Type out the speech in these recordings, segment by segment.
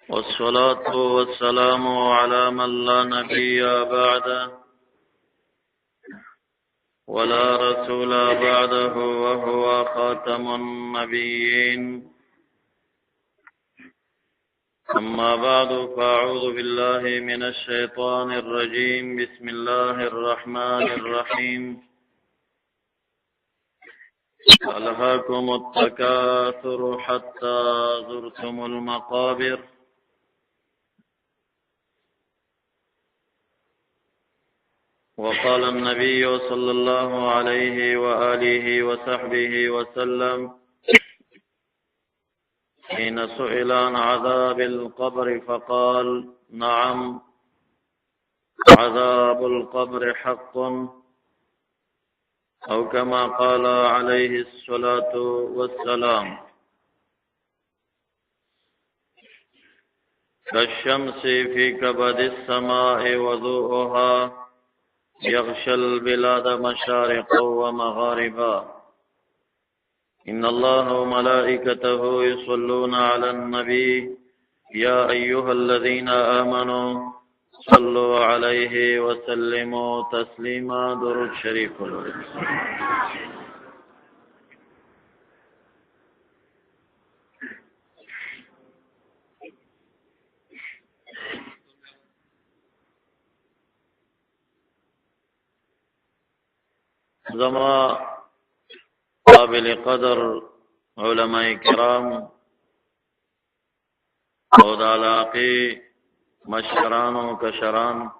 والصلاة والسلام على من لا نبي بعده ولا رسول بعده وهو خاتم النبيين. أما بعد، فأعوذ بالله من الشيطان الرجيم. بسم الله الرحمن الرحيم. ألهاكم التكاثر حتى زرتم المقابر. وقال النبي صلى الله عليه وآله وصحبه وسلم حين سئل عن عذاب القبر فقال: نعم، عذاب القبر حق، أو كما قال عليه الصلاة والسلام: كالشمس في كبد السماء وضوءها يغشى البلاد مشارقا ومغاربا. إن الله وملائكته يصلون على النبي يا أيها الذين آمنوا صلوا عليه وسلموا تسليما. درود شريف. زما قابل قدر علماء کرام او د علاقه مشران و کشران،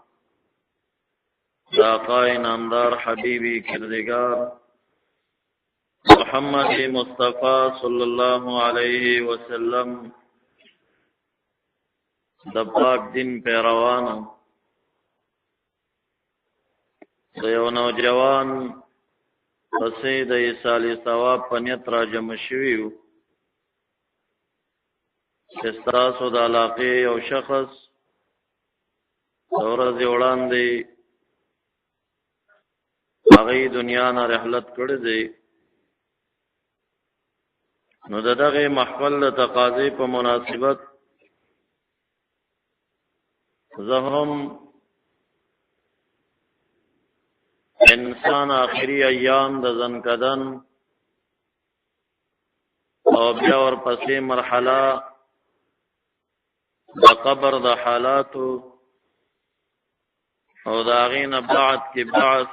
آقای نامدار حبیبی کردگار محمد مصطفی صلی الله علیه وسلم د پاک دین پیروانو، د یو نوجوان پسې د ایصال ثواب په نیت را جمع شویو چې ستاسو د علاقې یو شخص د ورځې وړاندې هغې دنیا نه رحلت کړی دی. نو د دغې محفل د تقاضې په مناسبت زه هم انسان آخری ایام د زنکدن او بیا ورپسې مرحله د قبر د حالاتو او د هغې نه بعد کې بعث،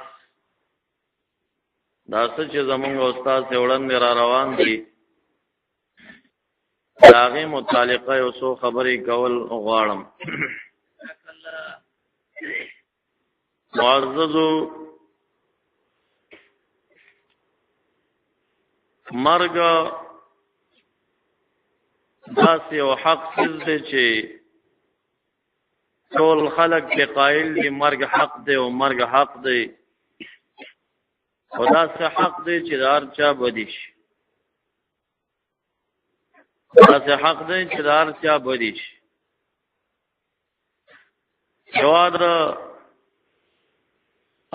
دا څه چې زمونږ استاد سے وړاندې را روان دي د هغې متعلقه یو څو خبرې کول غواړم. معززو، مرګ داسې یو حق څیز دی چې ټول خلق په قائل دي مرګ حق دی او مرګ حق دی، او داسې حق دی چې د هر چا بدي شي، داسې حق دی چې د هر چا بدي شي. سوا د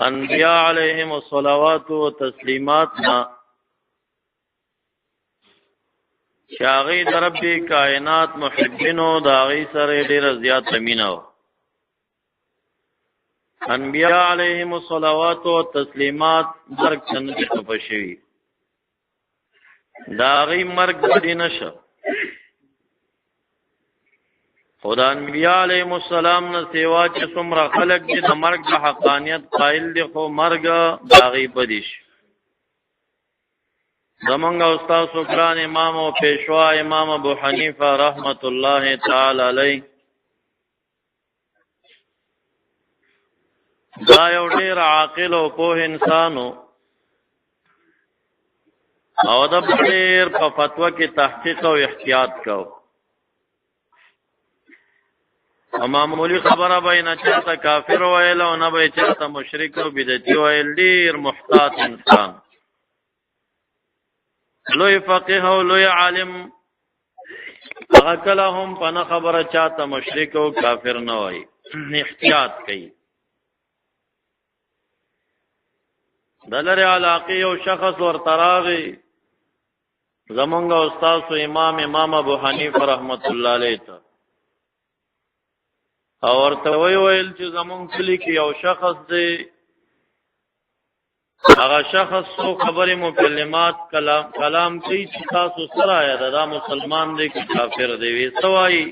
انبیاء علیهم الصلوات و تسلیمات نه چې هغې د رب کائنات محبینو د هغې سره ډېره زیاته مینه وه. انبیاء علیهم الصلوات و تسلیمات مرګ ته نه دي خفه شوي، د هغې مرګ بدې نه شه، خو د انبیاء علیهم السلام نه سوا چې څومره خلک دي د مرګ د حقانیت قایل دي، خو مرګ د هغې بدې شي. زمونږ استاد ګران امام او پیشوا امام ابو حنیفه رحمت الله تعالی علیه دا یو ډېر عاقل او پوه انسان او د ډېر په فتوا کې تحقیق او احتیاط کو. معمولی خبره به نه چاته کافر ویل او نه به چاته مشرک او بدعتي ویل، ډېر محتاط انسان، لوی فقیه او لوی عالم، هغه کله هم په نه خبره چاته مشرک او کافر نه وایي، احتیاط کوي. د لرې علاقې یو شخص ورته راغی زمونږ استاد امام ابو حنیفه رحمت الله علیه ته او ورته ویل چې زمون کلی کې یو شخص دی هغه شخص سو خبرې مکلمات کلام کوي چې تاسو سره یا دا مسلمان دی که کافر دی وی سوای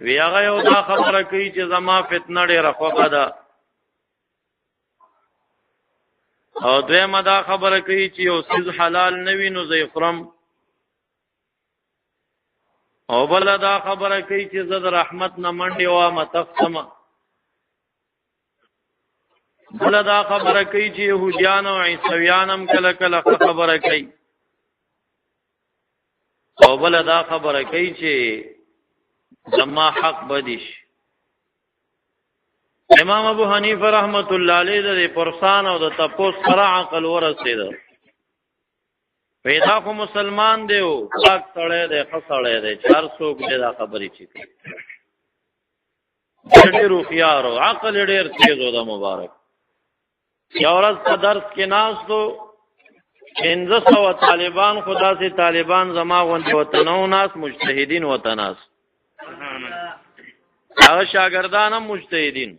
وی هغه یو دا خبره کوي چې زما فتنه ډېره خوښه ده او دویمه دا خبره کوي چې یو څیز حلال نه وي نو زه یې خورم او بله دا خبره کوي چې زه د رحمت نه منډې وامه تښتمه بله دا خبره کوي چې یهودیان او عیسویان هم کله کله خبره کوي او بله دا خبره کوي چې زما حق بدیش امام ابو حنیفه رحمت الله علیه د پرسان او د تپوس سره عقل ورسېده پیدا خو مسلمان دی او پاک سړی دی ښه سړی دی چار څوک دی دا خبرې چې کوي ډېر هوښیار او عقل ډېر تیز و د مبارک یو ورځ په درس کې ناستو 1500 طالبان خدا سي طالبان زما غونډې وطنو ناس مجتهدین وطناس هغه شاګردان هم مجتهدین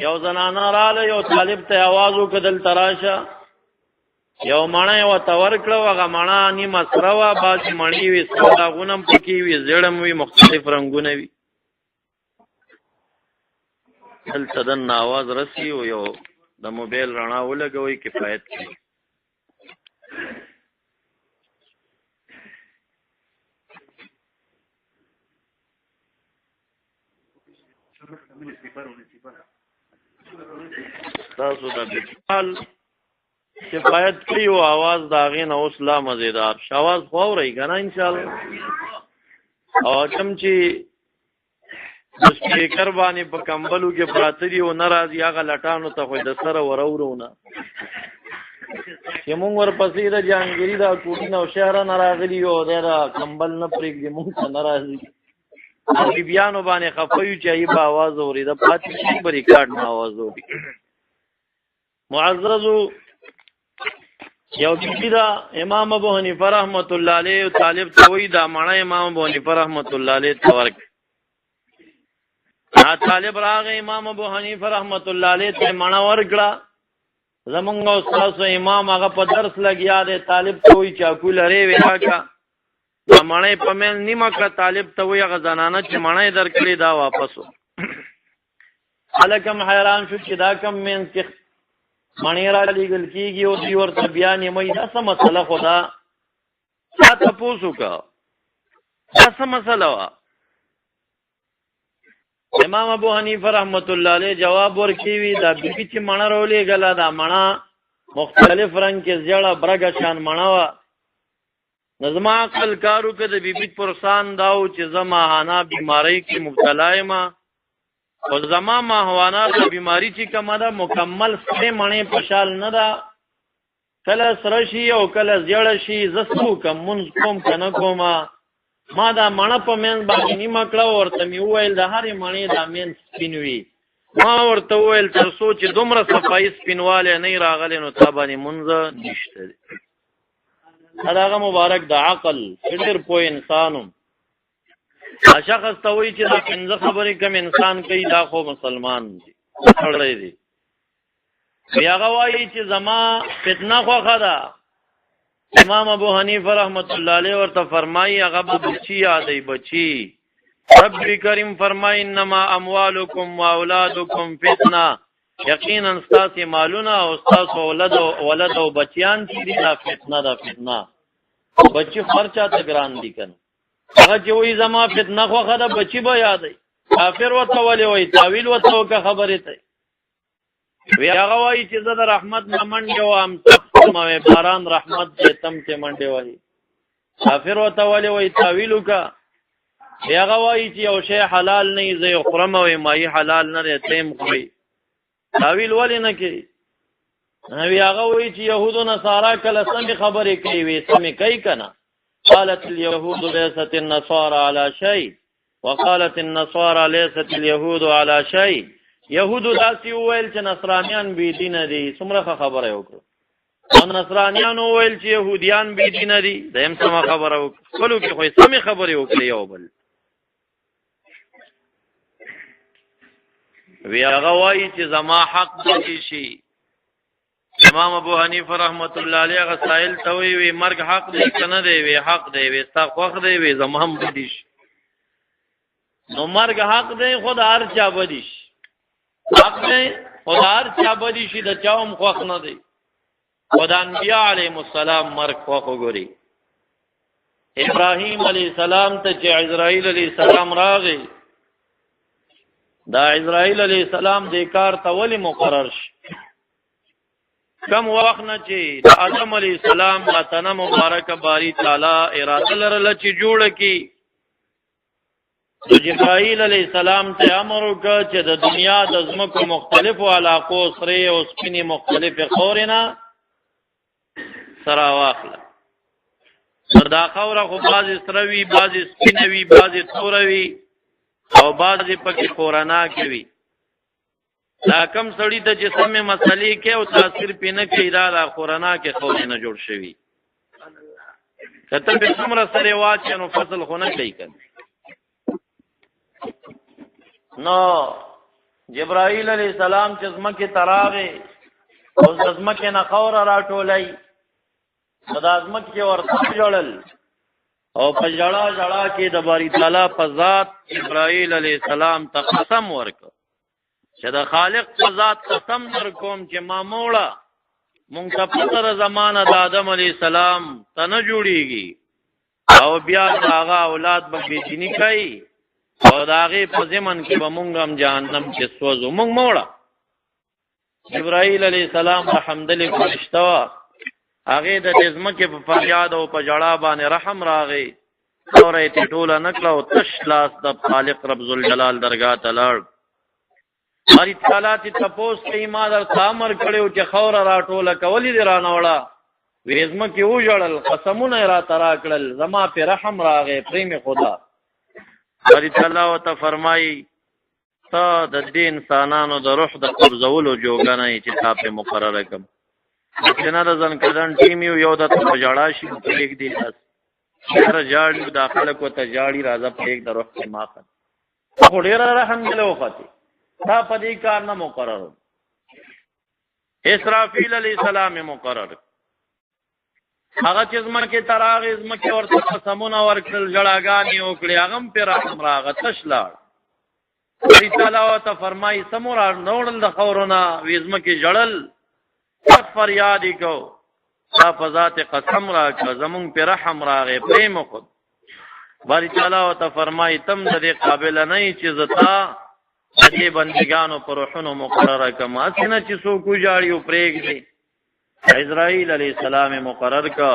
یو زنانه رااله یو طالب ته आवाज وکړل تراشه یو مڼه یو تور کړو هغه مڼه نیمه سره وا باندې مڼې وي سودا غونم پکې وي زړم وي مختلف رنگونه وي دلته د आवाज رسی او یو د موبایل رڼا ولګوي کفایت کوي تاسو د بل کفایت کوي او आवाज داغې نه اوس لا مزیدار شواز خو اوري کنه ان شاء الله او کوم چې د سپیکر باندې په کمبلو کې پراتري او ناراضي هغه لټانو ته خو د سره ورورونه چې مونږ ورپسې د جانګيري دا کوټي نو شهر نه راغلي او دا کمبل نه پرېږدي مونږ ته ناراضي بیانو باندې خفایو چې ای په आवाज اوري د پاتې شي په ریکارډ نه आवाज اوري معززو یو بیبی دا امام ابو حنیفه رحمت الله علیه طالب توي دا مړه امام ابو حنیفه رحمت الله علیه تورک طالب راغ امام ابو حنیفه رحمت الله علیه ته مړه ورګړه زمونږ استاد امام هغه په درس لګیا دی طالب توي چاکو لري ویاکا مړه په من نیمه کړه طالب ته وی هغه زنانه چې مړه درکړي دا واپسو الکم حیران شو چې دا کم من چې مړه را لګل کیږي او دی ورته بیان یې مې دا څه مسله خدا تاسو پوښتنه کا دا څه مسله وا امام ابو حنیفه رحمت الله علیه جواب ورکړي وی دا بیبي چې مړه رولې غلا دا مړه مختلف رنگ کې زړه برګه شان مړه وا نظم عقل کارو کې د بیبي پرسان داو چې زما هانا بیماری کې مبتلا ما او زما ما هوانا د بیماری چې کومه ده مکمل سره مړې پشال نه ده کله سره شي او کله زیړ شي زسو کوم منځ کوم کنه کومه ما دا مړه په من باندې نیمه کړه ورته می وویل د هرې مړې دا من سپینوي ما ورته وویل تر سوچ دومره صفایي سپینواله نه راغلی نو تا باندې منځ نشته هغه مبارک د عقل ډېر پوه انسانو شخص ته وایي چې دا پنځه خبرې کوم انسان کوي دا خو مسلمان دی سړی دی بیا هغه وایي چې زما فتنه خوښه ده امام ابو حنیفه رحمت الله علیه ورته فرمایي هغه بچی یادی بچی رب کریم فرمایي انما اموالکم واولادکم فتنه یقینا استاسی مالونه او استاسو ولد او بچیان چې دي دا فتنه ده فتنه بچی خرچه ته ګران دي کنه هغه چې وایي زما فتنه خوښه ده بچی به یادی کافر ورته ولې وایي تاویل ورته وکړه خبرې ته وی هغه وایي چې زه د رحمت نه منډې وهم تخمه باران رحمت دې تم ته منډې وایي کافر ورته ولې وایي تاویل وکړه وی هغه وایي چې یو شی حلال نه زه یې خورم او مایي حلال نه دی ته یې خورئ تاویل ولې نه کوي وی هغه وایي چې یهودو نصارا کله سمې خبرې کوي وی سمې کوي که نه قالت اليهود ليست النصارى على شيء وقالت النصارى ليست اليهود على شيء يهودو داسې وویل چې نصرانیان بی دینه دي څومره خبره وکړو او نصرانیان وویل چې يهودیان بی دینه دي دیم سم خبره وکړو خپلو کې خو سمې خبرې وکړې یو بل وی هغه وایي چې زما حق دی شي. امام ابو حنیفه رحمت الله علیه غسائل ته وی مرګ حق دی کنه دی؟ وی حق دی. وی ستا خوښ دی؟ وی زما هم بدی شي. نو مرګ حق دی خود هر چا بدی شي، حق دی خود هر چا بدی شي، د چاوم خوښ نه دی. خدا انبیاء علیهم السلام مرګ خوښ وګوري. ابراهیم علیه السلام ته چې عزرائیل علیه السلام راغی، دا عزرائیل علیه السلام دې کار ته ولی مقرر شي؟ کم وخت نه چې د آدم علیه السلام د تنه مبارک باری تعالی اراده لرله چې جوړه کی، جبرائیل علیہ السلام ته امر وکړ چې د دنیا د ځمکو مختلفو علاقو سره او سپینې مختلفې خورینه سره واخله. دا خوره خو بعضې سره وي، بعضې سپینه وي، بعضې توره وي او بعضې پکې خورنا کې وي. دا کم سړي ته چې سمې مسلې کې او تاثیر پې نه کوي، دا خورنا کې خورینه جوړ شوي. که ته پې څومره سرې واچې نو فصل خو نه کوي کنه. نو جبرائیل علیہ السلام چې ځمکې ته راغی او د ځمکې نه خاوره راټولئ، نو دا ځمکې ورته وژړل او په ژړا ژړا کې د باري تعالی په ذات جبرائیل علیہ السلام ته قسم ورکړ چې د خالق په ذات قسم در کوم چې ما موړه مونږ ته پتر زمانه د آدم علیہ السلام ته نه جوړیږي او بیا د هغه اولاد به بېدیني کوي او د هغې په ضمن کې به مونږ هم جهنم کې سوځو. مونږ موړه. جبرائیل علیہ السلام رحمدلې فرشته وه، هغې د دې ځمکې په فریاد او په ژړا باندې رحم راغی، خاوره یې ټوله نه کړه او تش لاس د خالق رب ذوالجلال درګاه ته لاړ. باري تعالی ته تپوس کوي ما درته امر کړی و چې خاوره راټوله که ولې دې رانهوړه؟ ویې ځمکې وژړل، قسمونه یې راته راکړل، زما پې رحم راغی، پرې مې خدا. باری تعالی ورته فرمایي ته د دې انسانانو د روح د قبضولو جوګه نه یې چې تا پې مقرره کړم. چې نه د ځنکدن ټیم یو د ته په ژړا شي پرېږدي، بس هره ژاړي دا خلک ورته ژاړي، راځه پرېږده روح کې ماخه. خو ډېره رحم دله وختې تا په دې کار نه مقرر. اسرافیل علیه السلام یې مقرر. هغه چې ځمکې ته راغی، ځمکې ورته قسمونه ورکړل، ژړاګانې وکړې، هغه هم پرې رحم راغی، تش لاړ. باري تعالی ورته فرمایي څه مو راوړل د خاورو نه؟ ویې ځمکې ژړل، سخت فریاد یې کو، تا په ذات قسم راکړه، زمونږ پرې رحم راغی، پرې مو خود. باري تعالی ورته فرمایي ته هم د دې قابله نه یې چې زه تا د دې بندګانو په روحونو مقرره کړم، هسې نه چې څوک وژاړي او پرېږدي. عزرائیل علیہ السلام مقرر کا،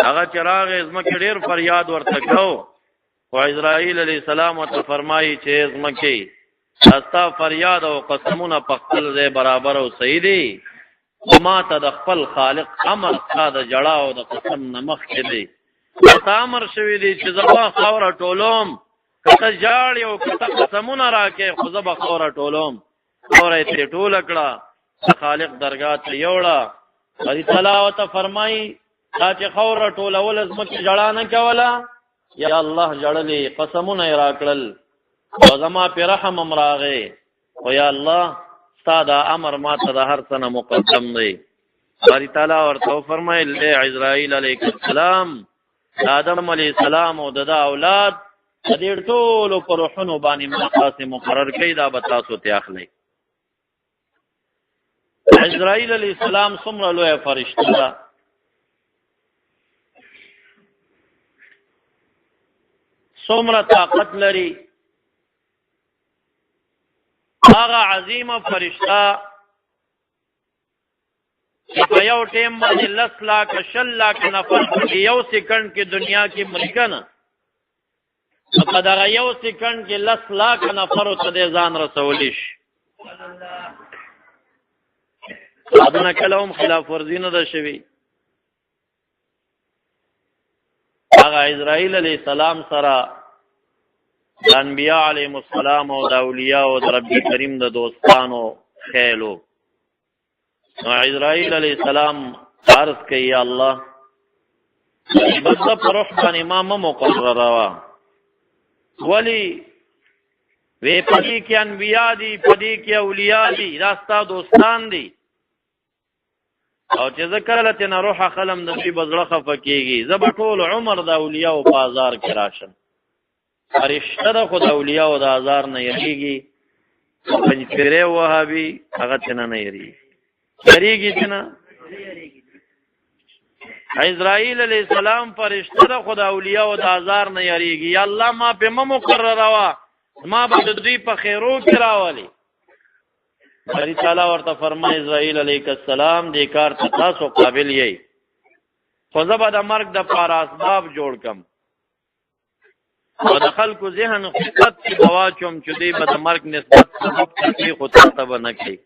هغه چې راغی ځمکې ډېر فریاد ورته کو، خو عزرائیل علیہ السلام ورته فرمایي چې ځمکې ستا فریاد او قسمونه په خپل ځای برابر او صحیح دي، ما ته د خپل خالق امر ستا د ژړا او د قسم نه مخکې دی. ورته امر شوي دی چې زه به خاوره ټولوم، که ته ژاړې او که ته قسمونه راکې، خو زه به خاوره ټولوم. خاوره یې ترې ټوله کړه، د خالق درګاه ته یوړه. باري تعالی ورته فرمایي دا چې خاوره ټولوله ځمکې ژړا نه کوله، یا الله ژړلې، قسمونه یې راکړل او زما پې رحم هم راغی، خو یا الله ستا دا امر ما ته د هر څه نه مقدم دی. باري تعالی ورته وفرمیل ای عزرائیل علیه السلام، د آدم علیه السلام او د ده اولاد د دې ټولو په روحونو باندې ما تاسې مقرر کړئ، دا به تاسو ترې اخلئ. عزرائیل علیہ السلام څومره لویه فرشته ده، څومره طاقت لري. هغه عظیمه فرشته چې په یو ټیم باندې 10 لاکه 20 لاکه نفر په یو سیکنډ کې دنیا کې مړي کنه، په دغه یو سیکنډ کې 10 لاکه نفرو ته دې ځان رسولی شي. ادنه کله هم خلاف ورزي نه ده شوي. هغه عزرائیل علیہ السلام سره د انبیاء علیهم السلام او د اولیاء او د رب کریم د دوستانو خیلو. نو عزرائیل علیہ السلام عرض کوي یا الله بنده په روح باندې ما مه مقرره وه، ولې وی پدی کې انبیاء دي، پدی کې اولیاء دي، دا ستا دوستان دي. او چې ذکر لته نه روح خلم د دې بزړه خفه کېږي، زه به ټول عمر د اولیاء او بازار کې راشم. فرشته د خود اولیاء او د آزار نه یریږي. پنځپیره وهابي هغه څنګه نه یریږي څنګه. اسرائیل علیہ السلام فرشته د خود اولیاء او د آزار نه یریږي. یا الله ما په مقرره وا، ما به د دوی په خیرو کې راولي. باری تعالی ورته فرمای اسرائیل علیہ السلام دې کار ته تاسو قابل یې، خو زه به د مرګ د پاره اسباب جوړ کم او د خلکو ذهن خطت کې دواچوم چې دوی به د مرګ نسبت سبب کوي، خو تاسو به نه کوي.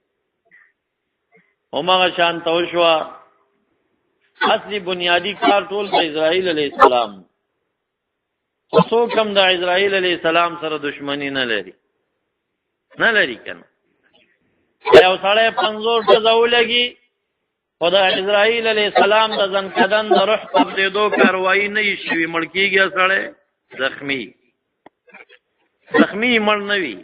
هماغه شان ته وشوه. اصلي بنیادی کار ټول د اسرائیل علیہ السلام. څوک هم د اسرائیل علیہ السلام سره دشمنی نه لري کنه. یو سړی 50 ډزه ولګي، خو د اسرائیل علیہ السلام د ځنکدن د روح تبدیدو کاروایی نه شي، مړ کېږي سړی زخمی مړ نه وي.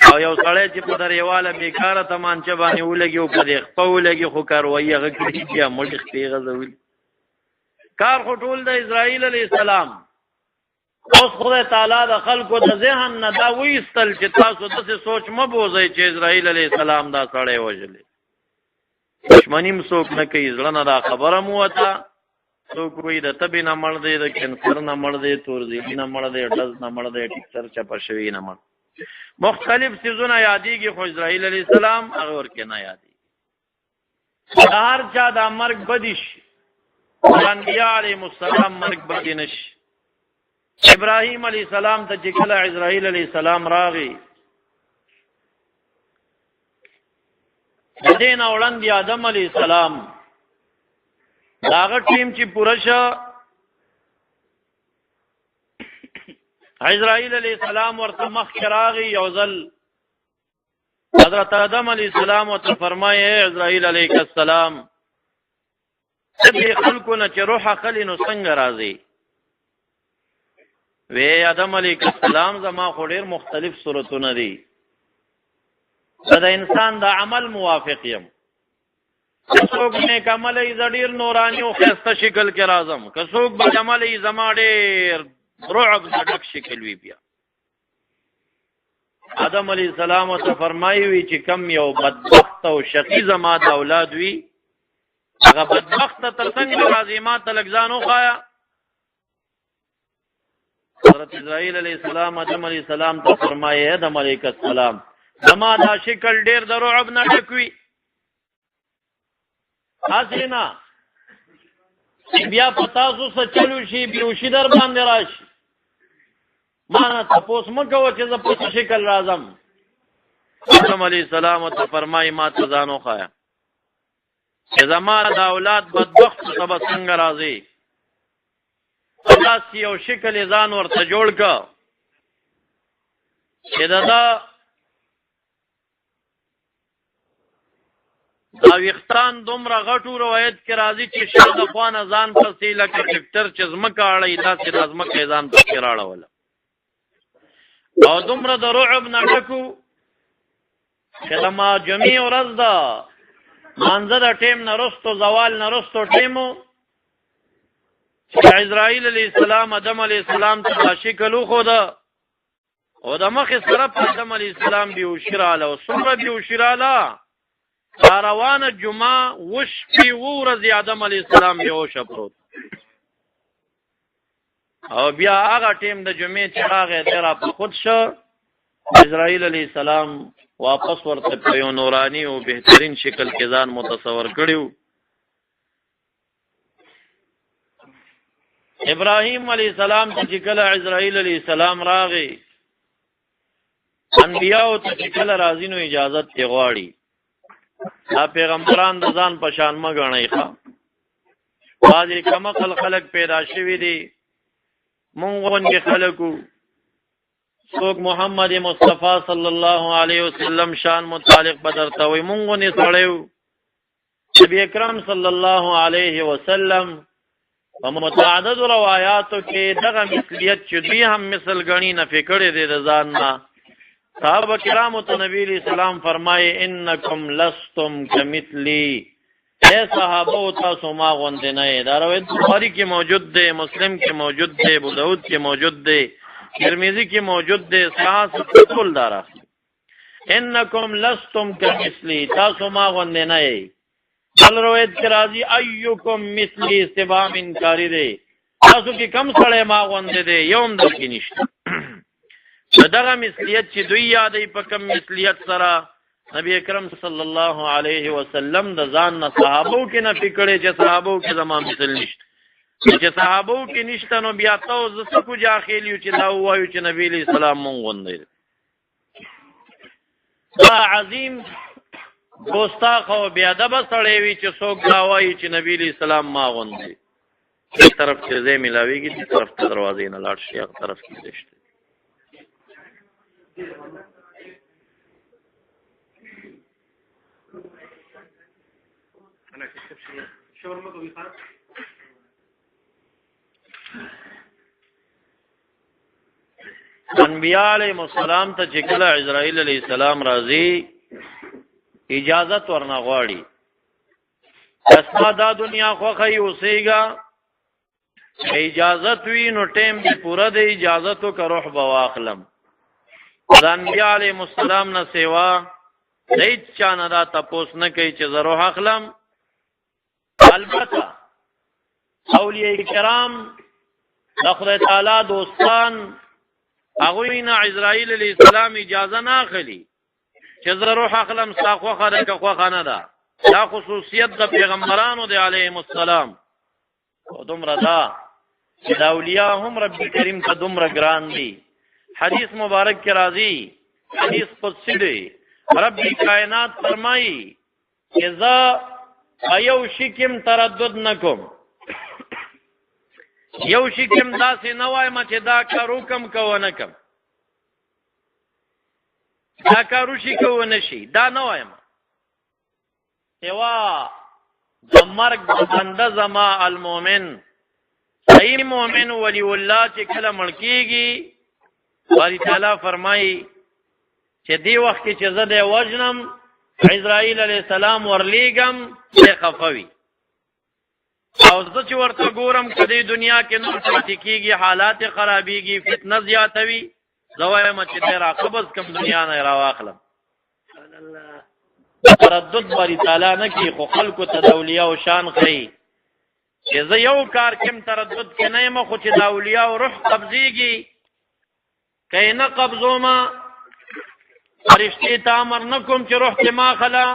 او یو سړی چې په دریواله بیکاره تمانچه باندې ولګي او په دې خپه ولګي، خو کاروایی هغه کړي بیا مړ خپې غځوي. کار خو ټول د اسرائیل علیہ السلام. اوس خدای تعالی د خلکو د ذهن نه دا وایستل چې تاسو داسې سوچ مه بوځئ چې اسرائیل علیہ السلام دا سړی وژلی. دشمني م څوک نه کوي، زړه نه دا خبره م وته. څوک وایي د تبې نه مړ دی، د کینسر نه مړ دی، تورزیلي نه مړ دی، ډز نه مړ دی، ټیکسر چپه شوي نه مړ. مختلف څیزونه یادېږي، خو اسرائیل علیہ السلام هغه ورکې نه یادېږي. د هر چا دا مرګ بدي شي، انبیاء علیهم السلام مرګ بدي نه شي. ابراهیم علیہ السلام ته چې کله اسرائیل علیہ السلام راغی، د دې نه وړاندې آدم علیہ السلام دا هغه ټیم چې پوره شه، اسرائیل علیہ السلام ورته مخکې راغی. یو ځل حضرت آدم علیہ السلام ورته فرمایي اسرائیل علیہ السلام دې خلکو نه چې روح اخلي نو څنګه راځي؟ وی آدم علیہ السلام زما خو ډېر مختلف صورتونه دي، زه د انسان د عمل موافق یم. که څوک نیک عمل یې زه ډېر نوراني او ښایسته شکل کې راځم، که څوک بد عمل یې زما ډېر رعب د ډک شکل وي. بیا آدم علیہ السلام ورته فرمایي وي چې کم یو بدبخت او شقي زما د اولاد وي، هغه بدبخت تر څنګه راځي ما ته لږ ځان وښایه. حضرت اسرائیل علیہ السلام آدم علیہ السلام ته فرمایي آدم علیہ السلام زما دا شکل ډېر د رعب نه ډک وي، هسې نه بیا په تاسو څه چلو شي، بیهوشي در باندې راشي. ما نه تپوس مه کوه چې زه په څه شکل راځم. آدم علیہ السلام ورته فرمایي ما ته ځان وښایه چې زما د اولاد بدبختو ته به څنګه راځي. داسې یو شکل یې ځان ورته جوړ که چې دا ویښتان دومره غټو روایت کې راځي چې شا د خوا نه ځان پسې لکه ټکټر چې ځمکه اړوي داسې د ځمکه یې ځان پسې راړوله، او دومره د رعب نه ډکو چې د جمعې ورځ ده، مانځه د ټیم نه رستو، زوال نه رستو ټیمو چې اسرائیل علیہ السلام آدم علیہ السلام ته دا شکل وښوده، او د مخې سره په آدم علیہ السلام بیهوشي راغله. او څومره بیهوشي راغله، روانه جمعه وشپې ورځې آدم علیہ السلام بیهوشه پروت. او بیا هغه ټیم د جمعې چې راغی دی را په خود شه، اسرائیل علیہ السلام واپس ورته په یو نوراني او بهترین شکل کې ځان متصور کړیو. ابراهیم علیہ السلام چې کله اسرائیل علیہ السلام راغی، انبیاء ته چې کله راځي نو اجازت یې غواړي. دا پیغمبران د ځان په شان مه ګڼئ ښه، بعضې کمعقل خلک پیدا شوي دي، مونږ غوندې خلک وو. څوک محمد مصطفی صلی الله علیه وسلم شان متعلق به درته وایي، مونږ غوندې سړی وو. نبي اکرم صلی الله علیه وسلم په متعددو روایاتو کې دغه مثلیت چې دوی هم مثل ګڼي نفي کړی دی د ځان نه، صحابه کرامو ته نبی علیہ السلام فرمایي انکم لستم کمثلی، اے صحابه تاسو ما غوندې نه. دا روایت بخاری کې موجود دی، مسلم کې موجود دی، ابو داود کې موجود دی، ترمذی کې موجود دی، صحاح ټول دارا. انکم لستم کمثلی، تاسو ما غوندې نه یې. بل روایت کې راځي ایکم مثلی، استفهام انکاری دی، تاسو کې کم سړی ما غوندې دی، یوم در کې نشته. دغه مثلیت چې دوی یادې په کم مثلیت سره نبی اکرم صلی الله علیه وسلم د ځان نه صحابو کې نه فکرې چې صحابو کې زما مثل نشته، چې صحابو کې نشته نو بیا تاسو زسکو جاخیل یو چې دا وایو چې نبی علیہ السلام مونږ غوندې. دا عظیم ګستاخ او بی ادب سړی وي چې څوک دا وایي چې نبی علیہ السلام ما غوندې. دې طرف ته ځای ملاويږي، دې طرف ته دروازې نه لاړ شي، هغه طرف کې دشته. انبیاء علیہ السلام ته چې کله عزرائیل علیہ السلام راځي اجازت ورنه غواړي، اسما دا دنیا خوخی اوسېږه، اجازت وی نو ټیم دی پورا دی، اجازتو که روح بواخلم. دا انبیاء علیہ السلام نه سیوا هیڅ چا نه دا تپوس نه کوي چې زه روح اخلم. البته اولیاء کرام د خدای تعالی دوستان هغوی نه عزرائیل علیہ السلام اجازه نه اخلي چې زه روح اخلم، ستا خوښه ده که خوښه نه ده. دا خصوصیت د پیغمبرانو دی علیهم السلام. او دومره دا چې د اولیاء هم رب کریم ته دومره ګران دي. حدیث مبارک کې راځي، حدیث قدسی دی، رب کائنات فرمایي چې زه یو شکم تردد نکم، یو شکم داسې نه وایم چې دا کار وکم که ونه کم، دا کار وشي که ونه شي، دا نه وایم. سوا د مرګ د بنده زما المؤمن، صحیح مؤمن ولی الله چې کله مړ کېږي، باری تعالی فرمایي چې دی وخت کې چې زه دی وژنم، عزرائیل علیہ السلام ورلیږم، دی خفه وي. او زه چې ورته ګورم که دی دنیا کې نور پاتې کېږي، حالات خرابېږي، فتنه زیاته وي، زه وایم چې دی راقبض کم دنیا نه راواخلم. تردد باری تعالی نه کوي، خو خلکو ته د اولیاءو شان ښیي چې زه یو کار کم تردد کې نه یم، خو چې د اولیاءو روح قبضېږي که یې نه قبضومه، فرشتې ته امر نه کوم چې روح ته ما خلا،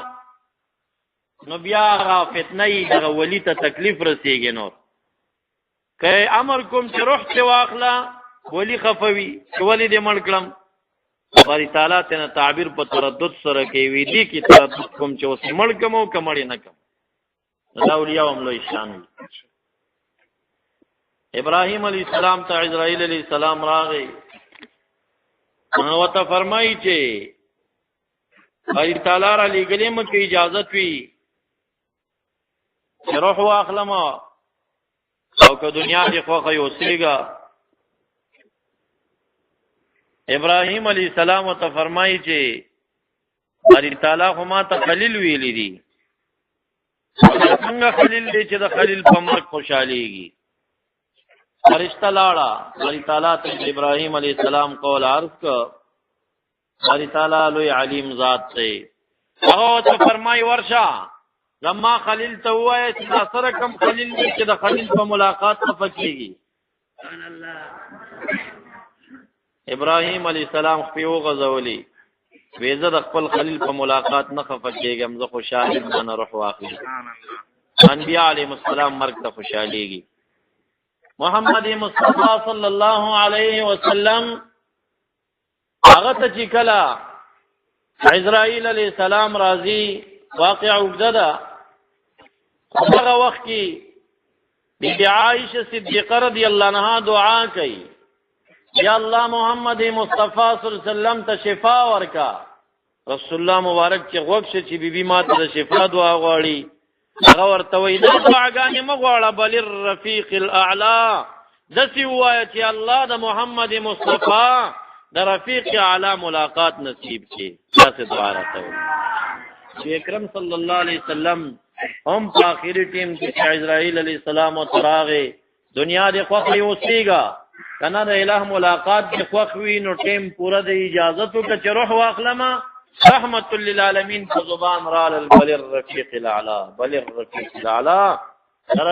نو بیا هغه فتنه یې دغه ولی ته تکلیف رسېږي. نور که امر کوم چې روح ته واخله، ولی خفه وي چې ولې دې مړ کړم. باری تعالی ته نه تعبیر په تردد سره کوي، دې کې تردد کوم چې اوس مړ کم او که مړ نه کم. دا اولیاء هم لوی شان وي. ابراهیم علیہ السلام ته عزرائیل علیہ السلام راغی، نو ته فرمایي چې باری تعالی را لېږلې مکه اجازت وي چې روح واخلم او که دنیا دې خوښه اوسېږه. ابراهیم علیہ السلام ته فرمایي چې باری تعالی خو ما ته خلیل ویلی دي، څنګه خلیل دی چې د خلیل په مرګ خوشحالېږي. فرشتہ لاړه، باری تعالی ته ابراهیم علیہ السلام قول عرض کړ. باری تعالی لوی علیم ذات دی، هغه ته فرمایي ورشه زما خلیل ته ووایه چې دا سره کم خلیل دی چې د خلیل په ملاقات خفه کېږي. ابراهیم علیہ السلام خپې وغځولې، وی زه د خپل خلیل په ملاقات نه خفه کېږم، زه خوشحال یم نه روح واخلي. انبیاء علیهم السلام مرګ ته خوشحالېږي. محمد مصطفی صلی الله علیه وسلم هغه ته چې کله عزرائیل علیہ السلام راځي، واقع اوږده ده. هغه وخت کې بیبي عائشه صدیقه رضی الله عنها دعا کوي، یا الله محمد مصطفی صلی الله علیه وسلم ته شفا ورکا. رسول الله مبارک چې غوږ شي چې بیبي ماته د شفا دعا غواړي، هغه ورته وایي دا دعاګانې مه غواړه، بل الرفیق الاعلی، داسې ووایه چې الله د محمد مصطفی د رفیق اعلی ملاقات نصیب کی تاسو دعا راته نبی اکرم صلی الله علیه وسلم هم په اخیری ټیم کې اسرائیل علیه السلام او تراغه دنیا د خوخي اوسېګا کنه د الہ ملاقات د خوخوي نو ټیم پورا د اجازه تو ک روح واخلمه رحمت للعالمین په زبان را البل الرفیق الاعلى بل الرفیق الاعلى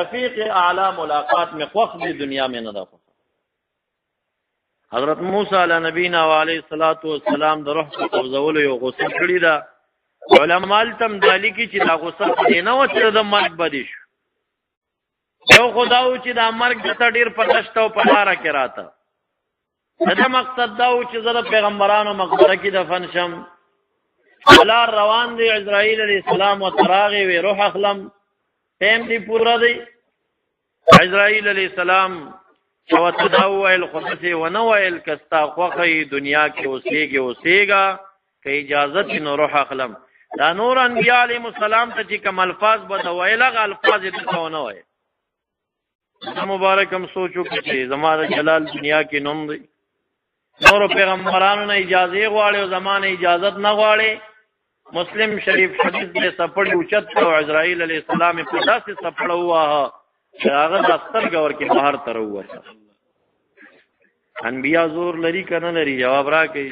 رفیق اعلی ملاقات میں خوخ دی دنیا میں نہ دفع حضرت موسی علی نبینا و علیہ الصلوۃ والسلام د روح په قبضولو یو غسل کړی دا علماء تم دالی کی چې دا غسل دی نه و چې د مرګ بدی شو یو خداو چې دا مرګ د ډیر پرشت او پلاره کې راته دا مقصد دا و چې زره پیغمبرانو مقبره کې دفن شم ولا روان دی اسرائیل علیہ السلام او تراغه وی روح اخلم ټیم دی پورا دی اسرائیل علیہ السلام او تداو الخصص ونوائل کستا خوخی دنیا کې اوسېګا که اجازت نو روح اخلم دا نور انبیاء علیهم السلام ته چې کوم الفاظ بدوایل غ الفاظ دې څه نه وای مبارکم سوچو چې زمانه جلال دنیا کې نوم دی نور پیغمبرانو نه اجازه غواړي او زمانه اجازت نه غواړي مسلم شریف حدیث دې سپړی اوچت او اسرائیل علیہ السلام په داسې سپړ هوا هغه دفتر گور کې بهر تر وته انبیاء زور لري کنه لري جواب راکړي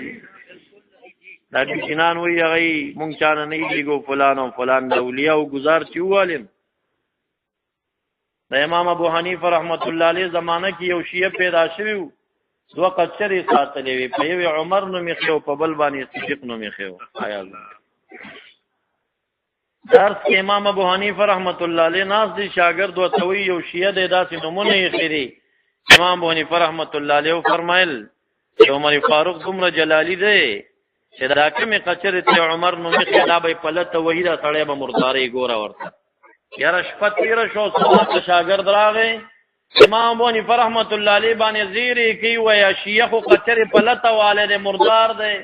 دا جنان وی هغه مونږ چانه نه دیګو فلان او فلان د اولیاء او گزار چوالم د امام ابو حنیفه رحمت الله علیه زمانہ کې یو شیعه پیدا شوی دو قچری ساتلې وی په یو عمر نو میخو په بل باندې صدیق نو میخو آیا الله درس امام ابو حنیفه رحمت الله علیه ناز دی شاګرد او توي یو شیعه د داسې نمونه یې خېری امام ابو حنیفه رحمت الله علیه فرمایل چې عمر فاروق دومره جلالی دی چې دا کومه قچری ته عمر نو میخو دا به پلته وحیدا سړی به مرداري ګوره ورته یاره شپه تیره شو صدق شاگرد راغی امام ابو حنیفه رحمت الله علیه باندې زیری کی ویا شیخ قچری پلته والد مردار دی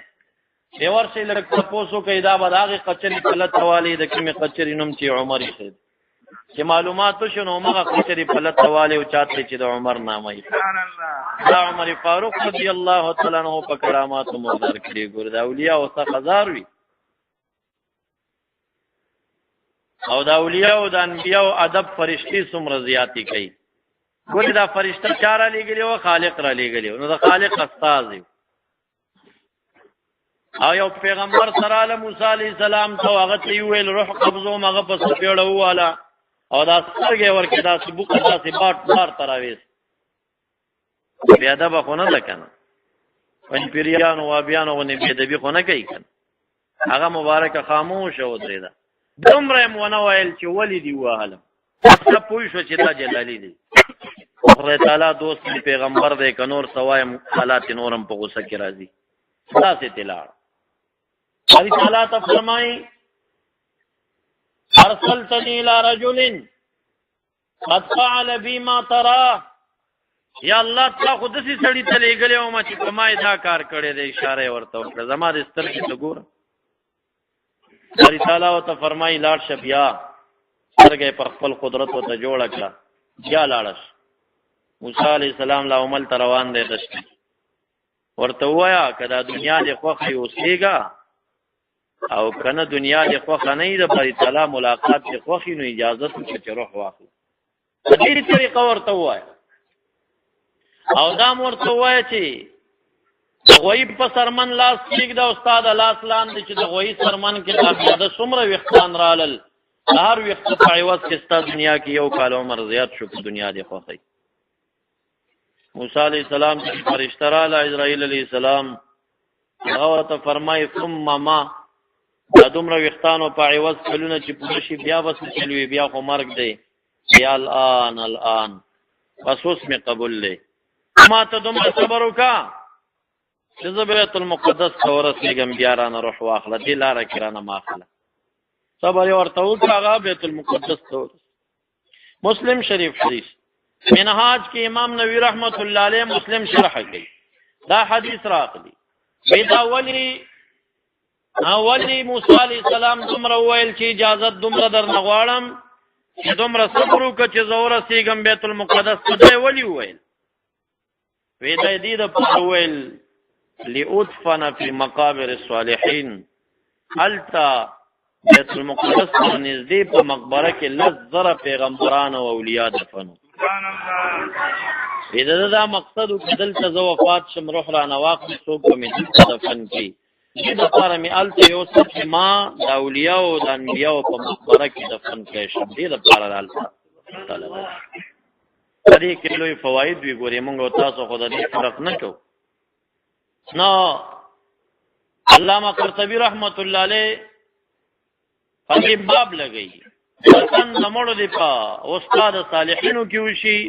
دیور شي لرک تاسو کې دا بداغه قچری پلته والد کمی قچری نوم چې عمر یې چې معلومات شنو مغه قچری پلته والد او چاته چې د عمر نامه سبحان الله دا عمر فاروق رضی الله تعالی عنہ په کرامات مقدار کړي ګور دا اولیاء او څخه وی او دا اولیاء او د انبیاء او ادب فرشتي څومره زیاتی کوي ګور دا فرشتہ چاره لګلی او خالق را لګلی نو دا خالق استاد او یو پیغمبر سره له موسی علی السلام ته هغه تی ویل روح قبضو مغه پس پیړو والا او دا څنګه ورکه دا سبوق داسې بار تراويس بیا دا به خونه ده کنه پنځ پیریانو و بیانو غنی به ادبی خونه کوي کنه هغه مبارک خاموش او درېدا دومره مونږ وایل چې ولی دی واهله څه پوه شو چې دا جلالی دی خدای تعالی دوست پیغمبر دی کنور سوای حالات نورم په غوسه کې راځي خدا سے تلاړ اللہ تعالی ته فرمای ارسلتنی الى رجل قد فعل بما ترى یا الله تعالی خود سي سړی ته لګلې او ما چې کمای دا کار کړی دی اشاره ورته وکړه زما د سترګې ته ګوره اللہ تعالی او ته فرمای لاړ شبیا سترګې پر خپل قدرت او ته جوړ کړه یا لاړش موسی علی السلام لا عمل روان دی دشت ورته وایا کدا دنیا د خوخه اوسېګا او کنه دنیا د خوخه نه د بری تعالی ملاقات د خوخه نو اجازه ته چې روح واخلي په دې طریقه ورته وایا او دا ورته وایا چې غوی په سرمن لاس کې د استاد لاس لاندې چې د غوی سرمن کې د څومره وختان رالل هر وخت په عوض کې ستاسو دنیا کې یو کال عمر زیات شو په دنیا د خوخه موسی علیہ السلام چې فرشتہ را ل اسرائیل علیہ السلام هغه ته فرمای ثم ما دا دومره وختانو په عوض کلونه چې پوه شي بیا بس چلوي بیا خو مرګ دی یا الان وسوس می قبول لې ما ته دومره صبر وکا چې بیت المقدس تورس لګم بیا رانه روح واخله دې لار کرانه ماخله صبر ورته وکړه بیت المقدس تورس مسلم شریف حدیث منهاج کې امام نووي رحمت الله علیه مسلم شرح کوي دا حدیث راغلی پیدا ولی موسی علیہ السلام دومره ویل چې اجازه دومره در نغواړم چې دومره صبر وکړه چې زوره سیګم بیت المقدس ته ولی ویل پیدا دې د ویل لأدفن في مقابر الصالحین التا بیت المقدس ته نږدې په مقبره کې 10,000 پیغمبران او اولیاء دفنو. دا مقصد و که دلته زه وفات شم روح را نواخلي څوک به مې دلته دفن کړي. دې دپاره مې هلته یو څه چې ما د اولیاو د انبیاو په مقبره کې دفن کړی شم، دې دپاره هلته طلب. په دې کې لوی فواید وي. ګورې مونږ او تاسو خو د دې فرق نه کوو. نو علامه قرطبي رحمت الله علیه په دې باب لګوي دفن د مړو دی په استاد صالحینو کې وشي.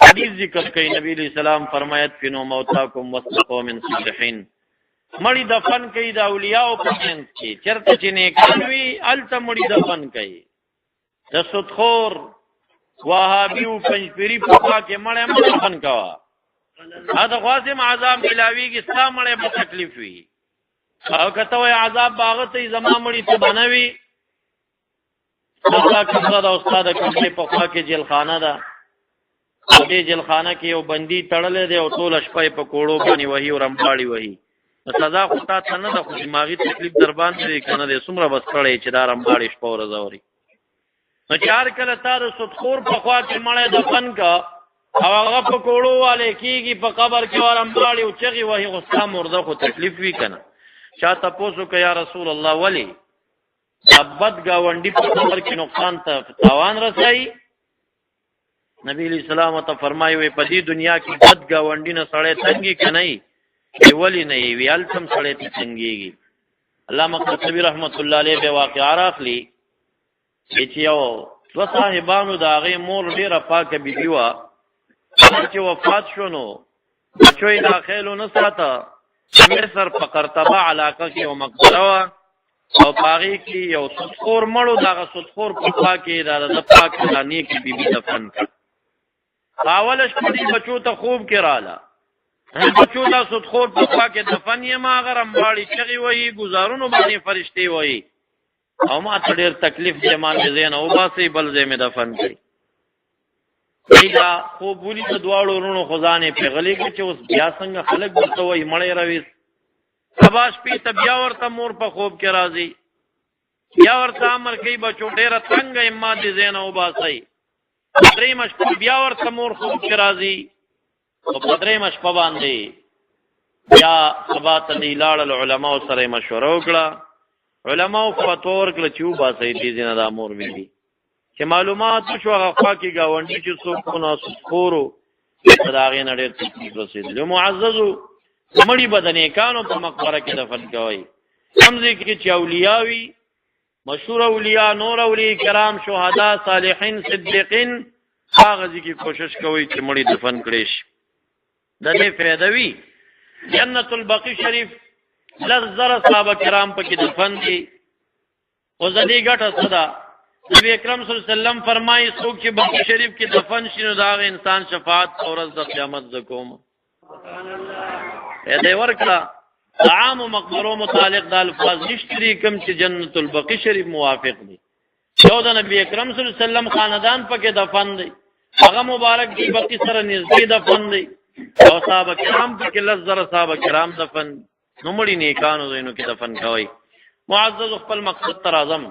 حدیث ذکر کوي نبی علیہ السلام فرمایت فینو موتاکم واسلقوا من صالحین، مړی دفن کوي د اولیاء په منځ کې، چرته چې نیکان وي هلته مړی دفن کوي. د سودخور وهابي او پنځپيري په خوا کې مړی مه دفن کوه، دا خواسم عذاب ملاویږي، ستا مړی به تکلیف وي. او که ته وایې عذاب به هغه ته زما مړي ته به نه وي، دا کمره ده استاد کمرې په خوا کې جیلخانه ده، په دې جیلخانه کې یو بندي تړلی دی او ټوله شپه یې په کوړو باندې وهي او رمباړې وهي. نو سزا خو تا ته نه ده، خو دماغي تکلیف در باندې دی که نه دی، څومره به ستړی چې دا رمباړې شپه ورځ اوري. نو چې هر کله تا د سودخور په خوا کې مړی دفن که او هغه په کوړو والی کېږي په قبر کې رمباړې او چغې وهي، خو ستا مرده خو تکلیف وي که نه. چا تپوس وکړه یا رسول الله ولې دا بد ګاونډي په قبر کې نقصان ته تاوان رسوي؟ نبی علیہ السلام ته فرمایي وی په دې دنیا کې بد ګاونډي نه سړی تنګي که نه وي؟ ولې نه وي؟ وی هلته هم سړی ته تنګېږي. علامه قرطبي رحمت الله علیه بیا واقعه راخلي چې یو دوه صاحبانو د هغې مور ډېره پاکه بیبي وه، چې وفات شو نو بچو یې داخل ونه ساته. مصر په قرطبه علاقه کې یو مقبره وه او په هغې کې یو سودخور مړو، د هغه سودخور په خوا کې د پاک خانې کې بیبي دفن کړه. په اوله شپه دې بچو ته خوب کې راله، بچو دا سودخور په خوا کې دفن یم، هغه رمباړې چغې وهي، ګزارونو باندې فرشتې وهي او ما ته ډېر تکلیف دی، ما مې ځای نه وباسئ بل ځای مې دفن کړي. دا خوب ولید د دواړو وروڼو خو ځان یې پېغلې کړي چې اوس بیا څنګه خلک ورته وایي مړی راویست. سبا شپې ته بیا ورته مور په خوب کې راځي، بیا ورته امر کوي بچو ډېره تنګه یم ما دې ځای نه وباسئ. درېیمه شپه بیا ورته مور خوب کې راځي او په درېیمه شپه باندې بیا سبا ته دې لاړل، علماو سره یې مشوره وکړه. علماو فتوا ورکړه چې وباسئ دې ځای نه دا مور بیبي. چې معلومات شو هغه خوا کې ګاونډي چې څوک و نو سودخورو ته د هغې نه ډېر تکلیف رسېدلی. معززو مړي به د نیکانو په مقبره کې دفن کوئ، کوم ځای کې چې اولیاء وي، مشهور اولیاء، نور اولیاء کرام، شهدا، صالحین، صدیقین، هغه ځای کې کوشش کوئ چې مړي دفن کړی شي. د دې فایده وي جنت البقیع شریف 10,000 صحابه کرام پکې دفن دي. اوس د دې ګټه څه ده؟ نبی اکرم صلی الله علیه وسلم فرمایي څوک چې بقیع شریف کې دفن شي نو د هغه انسان شفاعت په ورځ د قیامت زه کوم. دې ورکړه د عامو مقبرو متعلق د الفاظ نشته دي کوم چې جنت البقیع شریف موافق دي. یو د نبی اکرم صلی الله علیه وسلم خاندان پکې دفن دی، هغه مبارک دی بقیع سره نږدې دفن دی، او صحابه کرام پکې 10,000 صحابه کرام دفن. نو مړي نیکانو ځایونو کې دفن کوئ. معزز خپل مقصد ته راځم.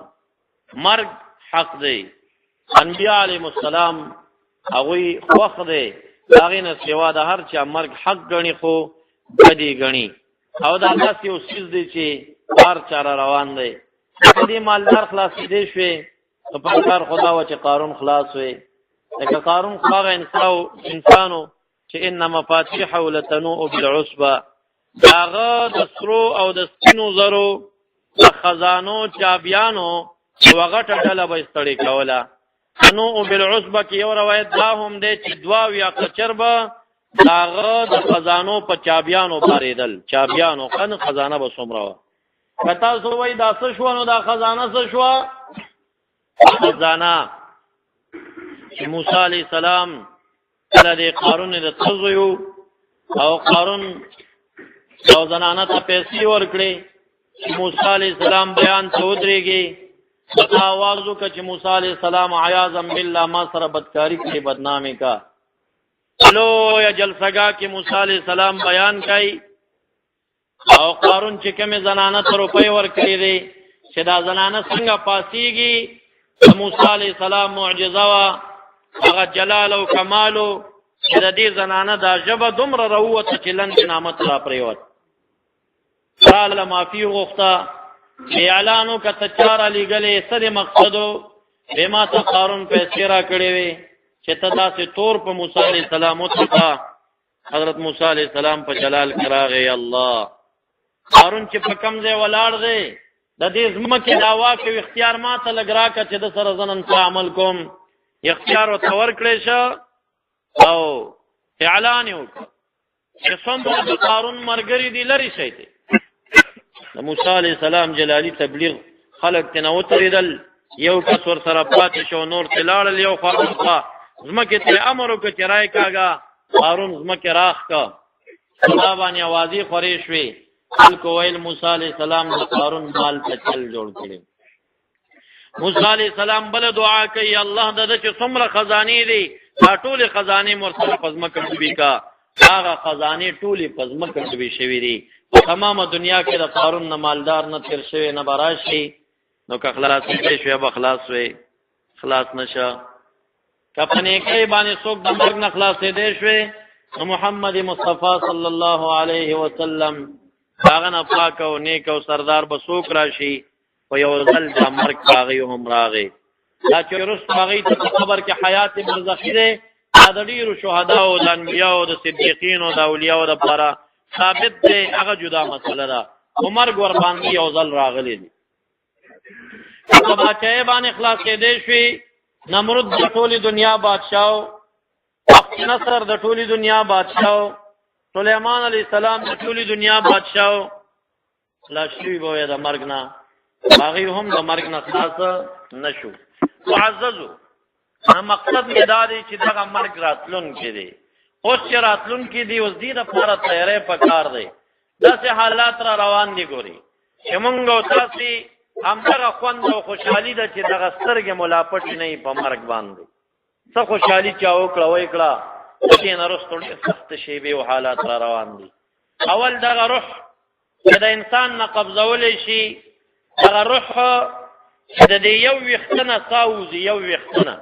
مرګ حق دی، انبیاء علیهم السلام هغوی خوښ دی، د هغې نه سوا د هر چا مرګ حق ګڼي خو بدې ګڼي، او دا داسې یو څیز دی چې هر چا را روان دی. په دې مالدار خلاصېدی شوې نو په کار خدا وه چې قارون خلاص وی. لکه قارون خو هغه انسانو چې ان مفاتیحه لتنوء بالعصبه، د هغه د سرو او د سپینو زرو د خزانو چابیانو یوه غټه ډله به یې ستړې کوله. تنوء بالعصبه کې یو روایت دا هم دی چې 2 یا کچر به د هغه د خزانو په چابیانو بارېدل. چابیانو خزانه به څومره وه؟ که تاسو وایي دا څه شوه نو دا خزانه څه شوه؟ خزانه چې موسی علیه السلام کله د قارون د تزویو او قارون یو زنانه ته پیسې ورکړې چې موسی علیه السلام بیان ته ودرېږي، دا آواز وکړه چې موسی علیه السلام عیاذا بالله ما سره بدکاري کړې، بدنامې کا. لویه جلسهګاه کې موسی علیه السلام بیان کوي او قارون چې کومه زنانه ته روپۍ ورکړي دي چې دا زنانه څنګه پاسيږي موسی عليه السلام معجزه وا هغه جلال او کمال چې د دې زنانه دا ژبه دومره راوته چې لند نعمت را پریوت قال ما فی غفتا اعلانو کا تچار علی گله سره مقصدو بما ته قارون پیسې را کړې وي چې تدا سے تور په موسی عليه السلام او حضرت موسی عليه السلام په جلال کراغه الله قارون چې په کم ځای ولاړ دی د دې زمکه داوا کې اختیار ما ته لګرا کا چې د سره زنن څه عمل کوم اختیار او تور کړی شو او اعلان وکړ چې څومره د قارون مرګري دی لري شي ته د موسی عليه السلام جلالی تبلیغ خلق تنو تریدل یو کس ور سره پاتې شو نور تلاړل یو خاصه زمکه ته امر وکړ چې راي کاغه قارون زمکه راخ کا خدا باندې اوازي خوري شوي خلق ویل موسی عليه السلام د قارون مال ته چل جوړ کړي موسی عليه السلام بل دعا کوي الله د چې څومره خزانه دي دا ټول خزانه مرسله پزمکه دوی کا هغه خزانه ټول پزمکه دوی شوی دي تمامه دنیا کې د قارون نه مالدار نه تیر شوی نه براشي نو که خلاص شي به خلاص وي خلاص نشه کپنه کې باندې څوک د مرګ نه خلاصې دي شوی نو محمد مصطفی صلی الله علیه وسلم هغه نه پاک او نیک او سردار به څوک راشي په یو ځل د مرګ باغی هم راغی دا چې رس باغی ته خبر کې حیات برزخی ده د ډیرو شهدا او د انبیاء او د صدیقین او د اولیاء او د پاره ثابت ده هغه جدا مسله ده عمر ګور باندې یو ځل راغلی دي په بچای باندې اخلاص کې دی شوی نمرود د ټولي دنیا بادشاہ وخت نصر د ټولي دنیا بادشاہ سليمان عليه السلام د ټولي دنیا بادشاہ لا شوی به د مرګ نه باغی هم د مرګ نه خلاص نشو معززو مقصد مداري چې دغه مرګ راتلون کې دی اوس چې راتلون کې دی اوس دې لپاره تیارې پکار دی داسې حالات را روان دي ګوري چې مونږ او تاسو همدغه خوند او خوشحالي ده چې دغه سترګې ملاپټ نه په مرګ باندې څه خوشحالي چا وکړه وای کړه چې نه رستو سخت شی به حالات را روان دي اول دغه روح چې د انسان نه قبضول شي دغه روح چې د یو وختنه ساوزي یو وختنه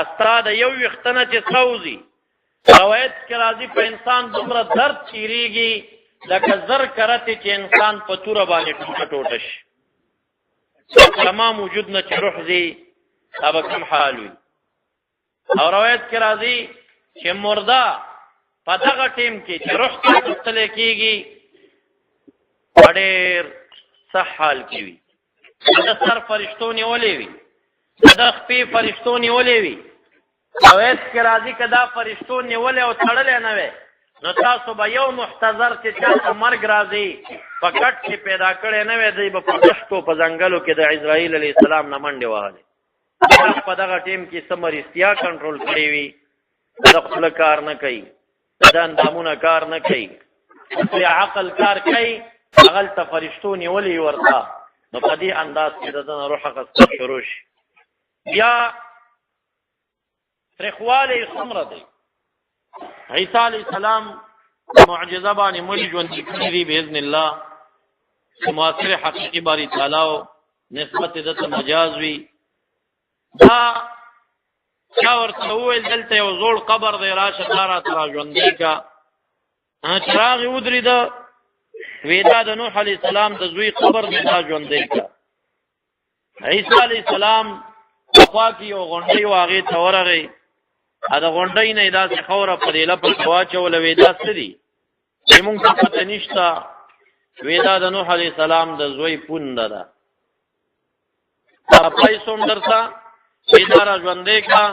استاد یو وختنه چې ساوزي روایت کې راځي په انسان دومره درد چیریږي لکه زر کرته چې انسان په تور باندې ټوټه ټوټه شي تمام وجود نه چې روح زی اب کوم حال وي او روایت کې راځي چې مردا په دغه ټیم کې چې روح ته تل کېږي ډېر صح حال کې وي د سر فرشتو نیولې وي د خپې فرشتو نیولې وي روایت کې راځي کدا فرشتو نیولې او تړلې نه وي نو تاسو به یو محتضر چې تاسو مرګ راځي فقط چې پیدا کړي نه وي دی په پښتو په ځنګلو کې د اسرائیل علی السلام نه منډه وهاله په دغه ټیم کې سمریستیا کنټرول کړی وي د خپل کار نه کوي د اندامونه کار نه کوي چې عقل کار کوي هغه ته فرشتو نیولې ورته نو په دې انداز کې د روح غسل شروع شي بیا ترخواله څومره دی عیسی علی السلام معجزه باندې مولي ژوند کړی باذن الله معاصر حقیقی باری تعالی نسبت د مجاز وی دا چا ورته ویل دلته یو زوړ قبر دی راشه دارا تر ژوندې کا چراغ ودري دا ویدا د نوح علی السلام د زوی قبر دی دا ژوندې کا عیسی علی السلام خوا کې یو غونډي واغې تورغه دا غونډي نه دا خوره په دې لپاره واچول ویدا سړي چې مونږ ته پته نشته ویدا د نوح علی السلام د زوی پوند ده دا پیسوم درته ویدا را ژوندې کا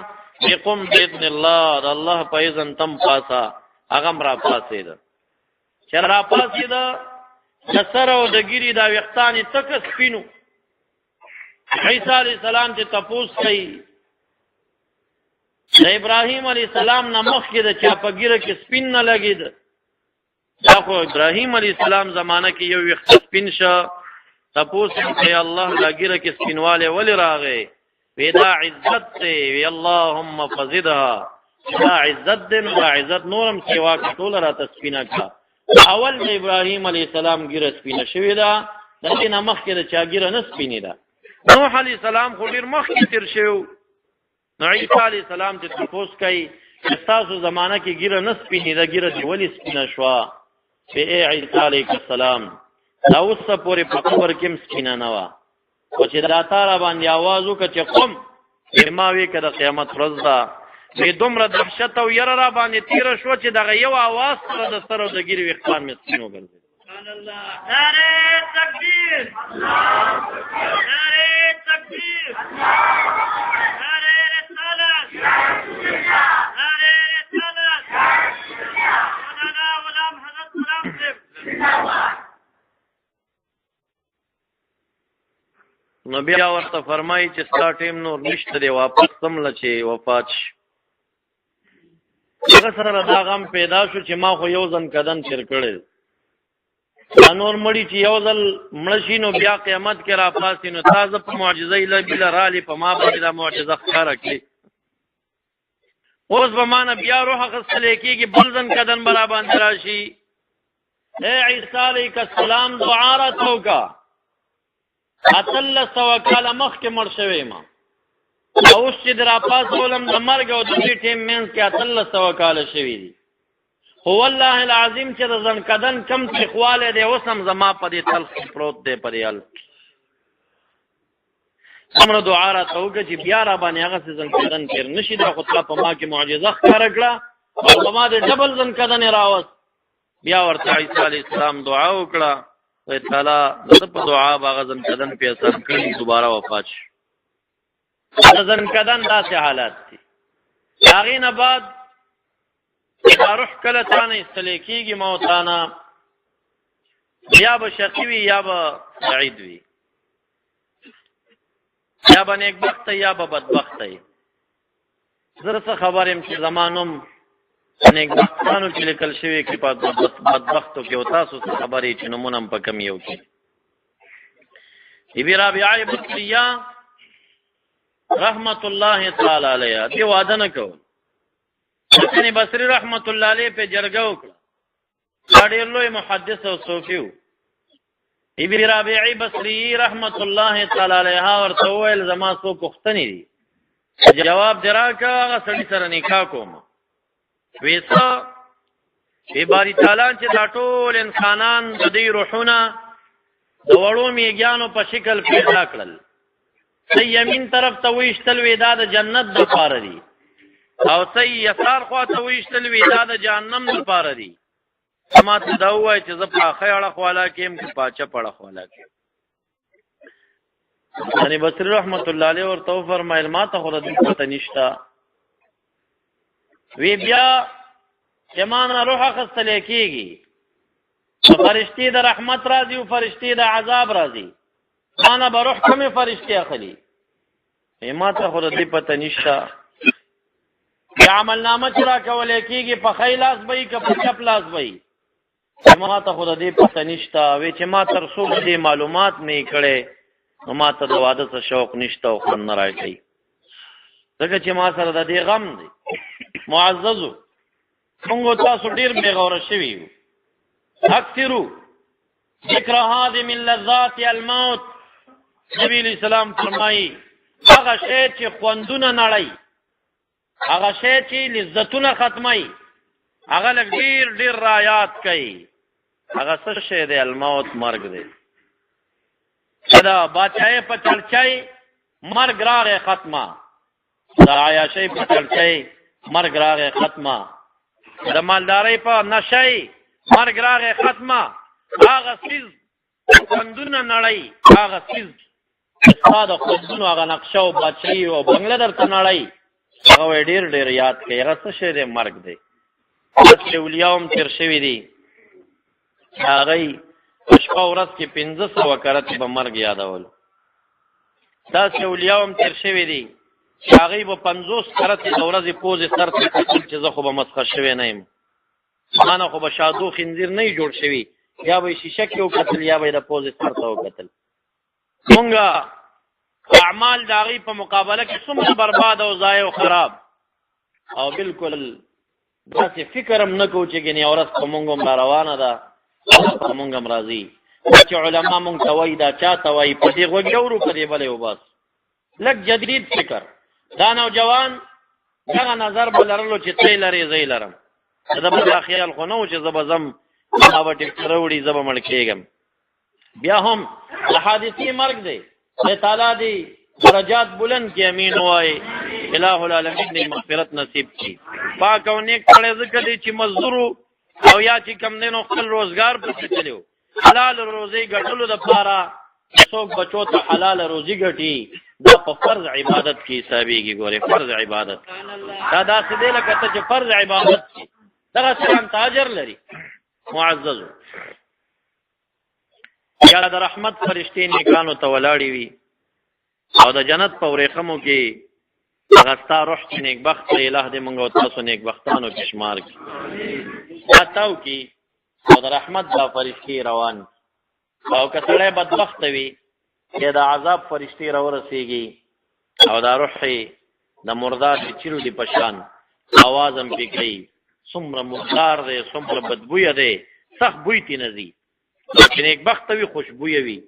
یقوم باذن الله د الله په اذن تم پاسا هغه را پاسې ده چې را پاسې ده د سره او د ګيري دا وختانی تک سپینو عیسی علی السلام ته تپوس کوي د ابراهیم علی السلام نه مخکې د چاپګیره کې سپین نه لګید دا خو ابراهیم علی السلام زمانہ کې یو وخت سپین شه تپوس کوي الله لګیره کې سپینواله ولې راغې ودا عزت وی اللهم فزدها دا عزت دین دا عزت نورم سیوا ټول را تسپینا کا اول د ابراهیم علیه السلام ګیره سپینه شوې ده، د دې نه مخکې د چا ګیره نه سپینې ده. نوح علیه السلام خو ډېر مخکې تېر شوی. نو عیسی علیه السلام ته تپوس کوي چې ستاسو زمانه کې ګیره نه سپینې ده، ګیره دې ولې سپینه شوه؟ ای عیسی علیه السلام دا اوسه پورې په قبر کې هم سپینه نه وه، خو چې دا تا را باندې آواز وکړه چې قم، ما وی که د قیامت ورځ ده. وی دومره دهشت او یره را باندې تېره شوه چې دغه یو آواز سره د سر او د ګیرې ویښتان مې سپین وګرځېدل. نعرې تکبیر، نعرې تکبیر، نعرې رسالت، نعرې رسالت، مولانا غلام حضرت غلام صاحب. نو بیا ورته فرمایي چې ستا ټیم نور نشته دی، واپس سمله چې وفات شي. هغه سره دا غم پیدا شو چې ما خو یو ځل قدم تېر کړی، دا نور مړي چې یو ځل مړه شي نو بیا قیامت کې را پاسي، نو تا زه په معجزه ایله بله رالې په ما باندې دا معجزه ښکاره کړي. اوس به ما نه بیا روح اخیستلی کېږي، بل ځل قدم به را باندې را شي. ای عیسی علیه السلام دعا راته وکړه، 1800 کاله مخکې مړ شوی ما، اوس چې د را پاڅولم د مرګ او د دې ټیم منځ کې 1800 کاله شوي دي. خو والله العظیم چې د زنکدن کم تریخوالی دی اوس هم زما په دې تلخ کې پروت دی په دې حل. څومره دعا راته وکړه چې بیا را باندې هغسې زنکدن تېر نه شي، دا خو تا په ما کې معجزه ښکاره کړه او په ما د ډبل زنکدن یې راوست. بیا ورته عیسی علیه السلام دعا وکړه، وی تعالی د ده په دعا به هغه زنکدن پې اثر کړي، دوباره وفات شو. د زنکدن داسې حالات دي. د هغې نه بعد دا روح کله تا نه ایستلی کېږي موتانه، یا به شقي وي یا به سعید وي، یا به نیکبخته یا به بدبخته. زه څه خبر یم چې زما نوم په نیکبختانو کې لیکل شوي کې په بدبختو کې، او تاسو څه خبر یې چې نومونه هم په کم یو کې. بی رابعه بصریه رحمت الله تعالی علیه دې واده نه کول. حسن بصری رحمت الله علیه په جرګه وکړه، دا ډېر لوی محدث او صوفي و. بی رابعه بصری رحمت الله تعالی علیها ورته وویل زما څو پوښتنې دي، جواب دې راکړه، هغه سړي سره نکاح کوم. وی څه؟ وی باری تعالی چې دا ټول انسانان د دې روحونه د وړو میږیانو په شکل پیدا کړل، څه یمین طرف ته ویشتل وی دا د جنت دپاره دي، او څه یسار خوا ته ویشتل وی دا د جهنم دپاره دي. ما ته دا ووایه چې زه په ښی اړخ والا کې یم که په چپ اړخ والا کې. حسن بصري رحمت الله علیه ورته وفرمیل ما ته خو د دې پته نشته. وی بیا چې ما نه روح اخیستلی کېږي، فرشتې د رحمت راځي او فرشتې د عذاب راځي، ما نه به روح کومې فرشتې اخلي؟ ما ته خو د دې پته نشته. بیا عملنامه چې را کولی کېږي په ښی لاس به وي که په چپ لاس به وي؟ ما ته خو د دې پته نشته. وی چې ما تر څو د دې معلومات نه یې کړی نو ما ته د واده څه شوق نشته او خوند نه راکوي، ځکه چې ما سره د دې غم دی. معززو موږ تاسو ډېر بېغوره شوي یو. اکثرو ذکر هادم اللذات الموت، نبی علیہ السلام فرمایي هغه شی چې خوندونه نړی، هغه شی چې لذتونه ختموي، هغه لږ ډېر ډېر رایاد کوي. هغه څه شی دی؟ الموت، مرګ دی. دا بادشاهۍ په چړچۍ مرګ راغی ختمه، د عیاشۍ په چړچۍ مرګ راغی ختمه، د مالدارۍ په نشۍ مرګ راغی ختمه. هغه څیز خوندونه نړی، هغه څیز ستا د خوندونو هغه نقشه او بادشاهي او بنګله درته نړی، هغه وی ډېر ډېر یاد کوي. هغه څه شی دی؟ مرګ دی. داسې اولیاء هم تېر شوي دي، هغوی په شپه ورځ کې 500 کرتې به مرګ یادولو. داسې اولیاء هم تېر شوي دي چې هغوی به 50 کرتې د ورځې پوزې سر ته کتل چې زه خو به مسخه شوی نه یم، ما نه خو به شادو خنزیر نه جوړ شوي، یا به یې شیشه کې وکتل یا به یې د پوزې سر ته وکتل. مونږ اعمال د هغوی په مقابله کې څومره برباد او ضایع او خراب، او بالکل داسې فکر هم نه کوو چې ګنې ورځ په مونږ هم را روانه ده په مونږ هم راځي چې علما مونږ ته وایي دا چا ته وایي په دې غوږ اورو په دې بلې وباس لږ جدید فکر دا نوجوان دغه نظر به لرلو چې تی لرې زه یې لرم زه به دا خیال خو نه و چې زه به ځم ما به ټکټر وړي زه به مړ کېږم بیا هم د حادثې مرګ دی خدای تعالی دې درجات بلند کې امین وایي الہ العالمین دې مغفرت نصیب کړي پاک او نیک سړی ځکه دی چې مزدور او یا چې کم دی نو خپل روزګار پسې تللی و حلال روزي ګټلو دپاره څوک بچو ته حلال روزي ګټي دا په فرض عبادت کې حسابېږي ګورې فرض عبادت دا داسې دی لکه ته چې فرض عبادت کې دغه سلام ته اجر لري معززو یا د رحمت فرشتې نیکانو ته ولاړې وي او د جنت په ورېخمو کې هغه ستا روح چې نیکبخت دی الہ دې موږ او تاسو نیکبختانو کې شمار کړي دا تاو کې او د رحمت دا فرشتې روان او که سړی بدبخته وي چې د عذاب فرشتې راورسېږي او دا روح یې د مردار د چیرو دی په شان آواز هم پې کوي څومره مردار دی څومره بدبویه دی سخت بوی تې نه ځي چې نیکبخته وي خوشبویه وي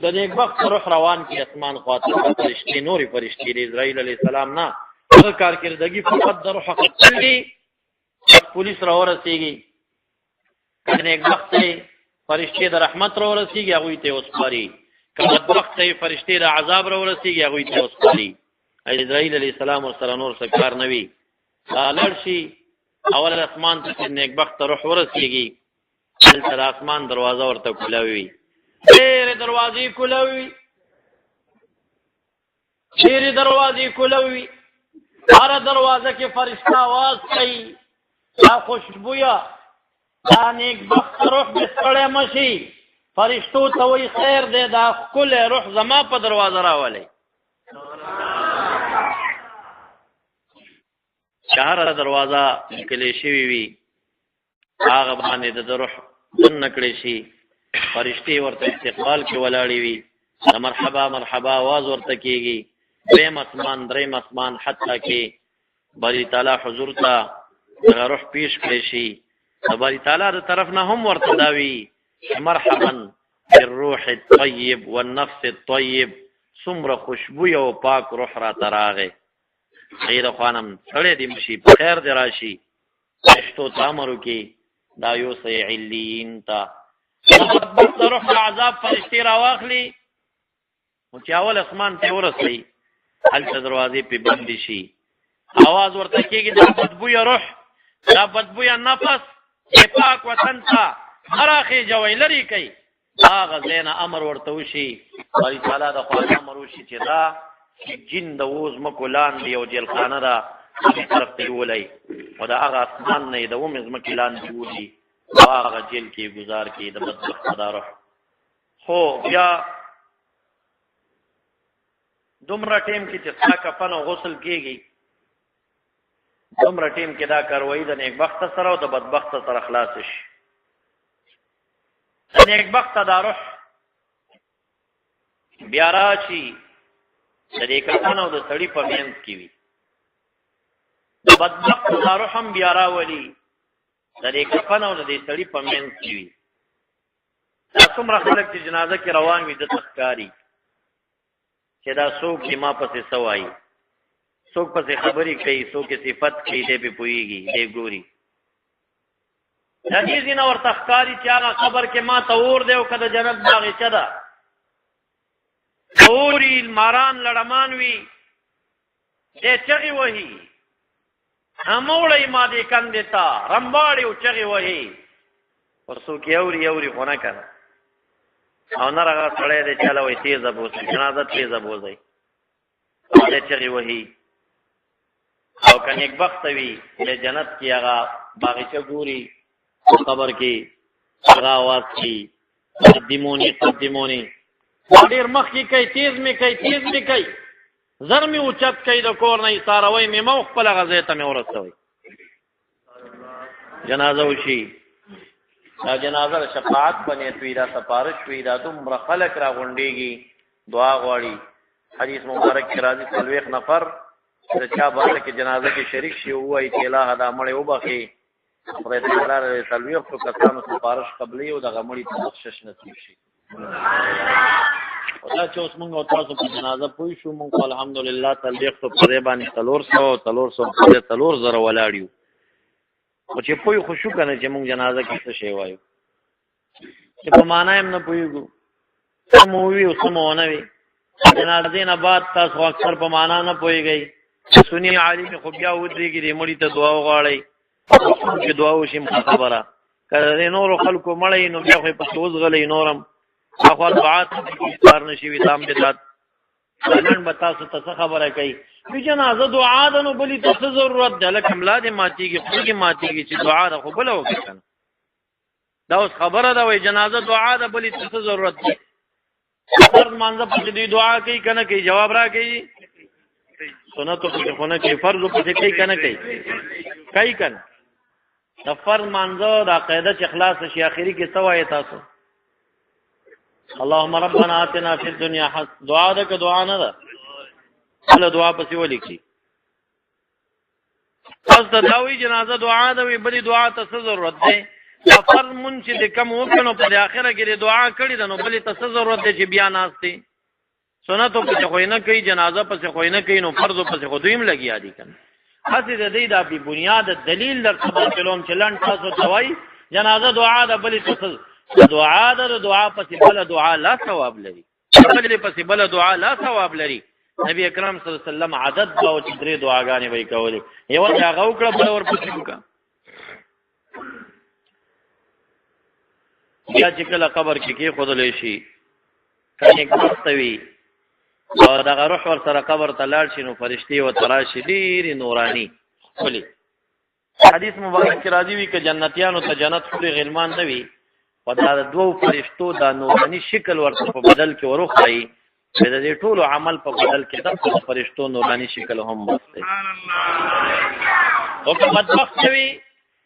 د نیکبخت روح روان کې اسمان خواته فرشتې نورې فرشتې د اسرائیل علیه السلام نه هغه کارکردګي فقط د روح قتل دی پولیس راورسېږي که نیکبخت فرشتې د رحمت راورسېږي هغوی ته یې وسپاري که بدبخت فرشتې د عذاب راورسېږي هغوی ته یې وسپاري اسرائیل علیه السلام ورسره نور څه کار نه وي لاړ شي اول اسمان ته چې نیکبخت روح ورسېږي دلته د اسمان دروازه ورته کولاوي وي ډېرې دروازې کولاوي وي ډېرې دروازې کولاوي وي هره دروازه کې فرشته آواز کوي دا خوشبویه دا نیکبخت روح دې ستړی مه شي فرشتو ته وایي خیر دی دا ښکلی روح زما په دروازه راولئ چې هره دروازه لیکلې شوې وي هغه باندې د روح دننه کړی شي فرشتې ورته استقبال کې ولاړې وي د مرحبا مرحبا آواز ورته کېږي دویم اسمان دریم اسمان حتی کې باری تعالی حضور ته دغه روح پیش کړی شي د باری تعالی د طرف نه هم ورته دا وي مرحبا بالروح الطیب والنفس الطیب څومره خوشبویه او پاک روح راته راغی غیر خوانم سړی دې مشي په خیر دې راشي فرشتو ته امر وکړي دا یوسئ علیین ته بدبخت روح د عذاب فرشتې راواخلي نو چې اول اسمان ته ورسئ هلته دروازې پې بندې شي آواز ورته کېږي دا بدبویه روح دا بدبویه نفس دې پاک وطن ته مه راخېجوئ لرې کوئ هغه ځای نه امر ورته وشي باری تعالی د خوا امر وشي چې دا جن د اوو ځمکو لاندې یو جیلخانه ده هغې طرف ته یې ولئ او د هغه اسمان نه یې د اومې ځمکې لاندې ولي او هغه جیل کې ګزار کړي د بدبخته دا روح خو بیا دومره ټیم کې چې ستا کفن او غسل کېږي دومره ټیم کې دا کاروایي د نیکبخته سره او د بدبخته سره خلاص شي د نیکبخته دا روح بیا راشي د دې کسان او د سړي په منځ کې وي د بدبخته دا روح هم بیا راولي د دې کفن او د دې سړي په منځ کې وي دا څومره خلک چې جنازه کې روان وي دته ښکاري چې دا څوک چې ما پسې څه وایي څوک پسې خبرې کوي څوک یې صفت کوي دی پې پوهېږي دی ګوري د دې ځینه ورته ښکاري چې هغه قبر کې ما ته اور دی او که د جنت باغچه ده اوري ماران لړمان وي دی چغې وهي هموړی ما دې کندې ته رمباړې او چغې وهي خو څوک یې اوري خو نه که نه او نه هغه سړی دی چې هله وایي تېزه بوځئ جنازه تېزه بوځئ دی چغې وهي او که نیکبخته وي د جنت کې هغه باغچه ګوري قبر کې هغه آواز کوي قدموني ډېر مخکې کوي تیز مې کوي زر مې اوچت کوي د کور نه یې څاروی مې مه خپل هغه ځای ته مې ورسوئ جنازه وشي دا جنازه د شفاعت په نیت وي دا سپارش وي دا دومره خلک راغونډېږي دعا غواړي حدیث مبارک کې راځي 40 نفر چې چا باندې کې جنازه کې شریک شي وایي چې الہ دا مړی وبخي خدای تعالی تلويختو کسانو سپارش قبلي او د غمړي په بخشش نصیب شي. دا چې اوس موږ تاسو په جنازه پوي شو موږ الحمدلله تلويختو په باندې 300 زره ولاړیو او چې پوي خوشو کنه چې موږ جنازه کې څه شی وایو چې په معنا هم نه پويګو سم وی او سم ونه وی جنازه نه بعد تاسو اکثر په معنا نه پويږئ سنی عالم خو بیا ودرېږي دې مړي ته دعا وغواړي چې دعا وشي خبره کله نور خلکو مړی نو بیا خو په سوز غلې نورم اخو دعات کار نشي وي تام بدات نن به تاسو ته خبره کوي چې جنازه دعا ده نو بلی ته ضرورت ده لکه ملاد ماتيږي خو کې ماتيږي چې دعا ده خو بل وکړه دا اوس خبره ده وای جنازه دعا ده بلی ته ضرورت ده فرض مانځه په دې دعا کوي کنه کوي جواب را کوي سنت په خونه کې فرض په دې کوي کنه کوي کنه د فرض مانځه د قاعده چې اخلاص شي اخري کې سوای تاسو اللهم ربنا آتنا فی الدنيا حسنه دعا ده که دعا نه ده له دعا پسې ولیکي تاسو ته داوی جنازه دعا ده وي بلی دعا ته څه ضرورت ده دا فرض مون چې د کم وکنو په اخره کې دعا کړی ده نو بلی ته څه ضرورت ده چې بیا ناشتي سنت په څه خوینه کوي جنازه په څه خوینه کوي نو فرض په څه خودیم لګیا دي کنه اسی د دې د په بنیاد دلیل در خبر کلم چلن تاسو توای جنازه دعا ده بلی ته دعا ده دعا پسې بل دعا لا ثواب لري بل پسې بل دعا لا ثواب لري نبی اکرم صلی الله علیه وسلم عدد او چې درې دعاګانې وای کولې یو هغه وکړه بل ور پسې وکړه یا چې کله قبر کې خودلې شي کله کوستوي او دا روح ور سره قبر ته لاړ شي نو فرشتي او تراشي ډېر نوراني خولي حدیث مبارک کې راځي وي ک جنتیانو ته جنت خوري غلمان نه وي په دا دوه فرشتو دا نوراني شکل ورته په بدل کې وروخایي د دې ټول عمل په بدل کې د فرشتو نوراني شکل هم واسطه سبحان الله او په بدبخت وي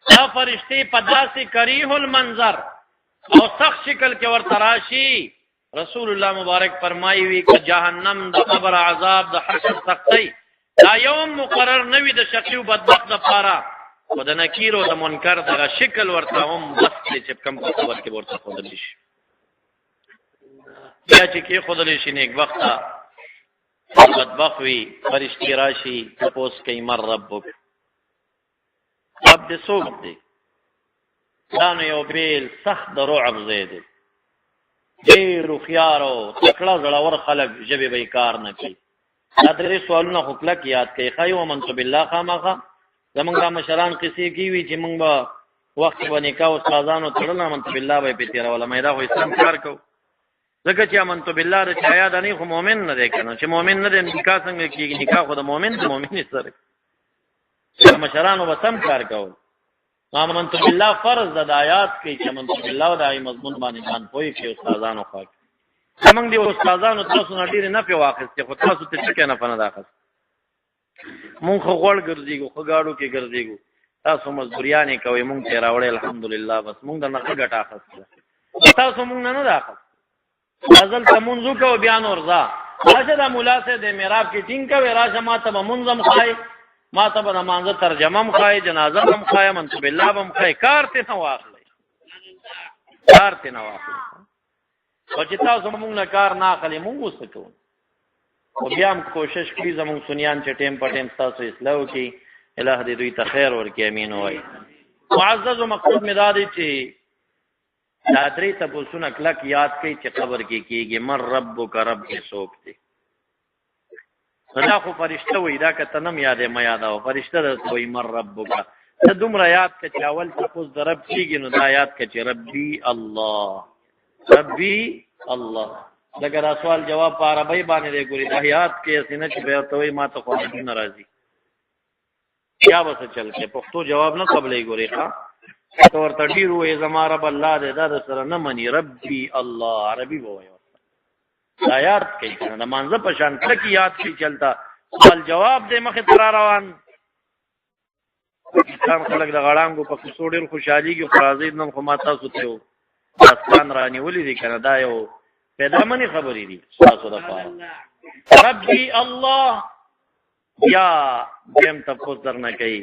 دا فرشتي په داسې کریه المنظر او سخت شکل کې ورته راشي رسول الله مبارک فرمایي وی ک جهنم د قبر عذاب د حشر سختي دا یوم مقرر نوي د شقي او بدبخت لپاره او د نکیر او د منکر دغه شکل ورته هم بس چې کم په خبر کې ورته خودل شي بیا چې کې خودل شي نیک وخت بدبخت وي فرشتي راشي تاسو کې مر ربک رب دې څوک دی دا نو یو بیل سخت د رعب زیاده ډېر خيارو تکړه زړور خلک جبه به کار نه کوي دا درې سوالونه خو کله کې یاد کوي خایو منصب بالله خامخه زمونږ مشران قصې کوي چې مونږ به وخت باندې کا استادانو تړل منصب بالله به په تیر ولا مېدا خو اسلام کار کو ځکه چې منصب بالله د چایا د نه خو مؤمن نه دی کنه چې مؤمن نه دی نکاح څنګه کیږي نکاح خو د مؤمن سره مشرانو به سم کار کوي منصب بالله فرض د آیات کې چې منصب بالله د ای مضمون باندې ځان پوي کې استادانو خو څنګه دی استادانو تاسو نه ډیر نه په واخستې خو تاسو ته څه نه فن داخل مونږ خو غوړ ګرځيګو خو گاډو کې ګرځيګو تاسو مزدوریانې کوي مونږ ته راوړل الحمدلله بس مونږ د نخ ګټه اخستې تاسو مونږ نه داخل ازل تمونځو کو بیان ورزا راشه د مولا سه د میراب کې ټینګ کوي راشه ما ته منظم خای ما ته به مانزه ترجمه مخای جنازه هم خای منصب بالله هم خای کار ته نه واخلې او چې تاسو موږ نه کار نه اخلي موږ وسکو او بیا هم کوشش کوي زموږ سنیان چې ټیم په ټیم تاسو اصلاح وکړي الہ دې دوی ته خیر ورکړي امين وای معزز او مقصود مدادي چې دا درې تاسو نه کلک یاد کړئ چې قبر کې کېږي مر ربک رب دې څوک دی دا خو فرشته وي دا کته نم یادې ما یاد او فرشته د وي مر ربک ته دومره یاد کړه چې اول تاسو د رب کېږي نو دا یاد کړه چې ربي الله ربي الله دغه سوال جواب په عربی باندې دی ګوري دا یاد کې اسنه چې به ته وي ما ته خو ناراضي بیا وس چل کې پښتو جواب نه قبلې ګوري ښا تو ورته ډیرو ای زما رب الله دې دا سره نه مني ربي الله عربي وایي دا یاد کوي کنه مانزه په شان کې یاد کوي چلتا سوال جواب دې مخه تر روان اسلام خلک د غړانګو په څو ډیر خوشحالي کې فرازید نن خو ما تاسو ته داستان رانی ولې دي کنه دا یو پیدا منی خبرې دي تاسو د پاره ربي الله بیا دیم تپوس درنه کوي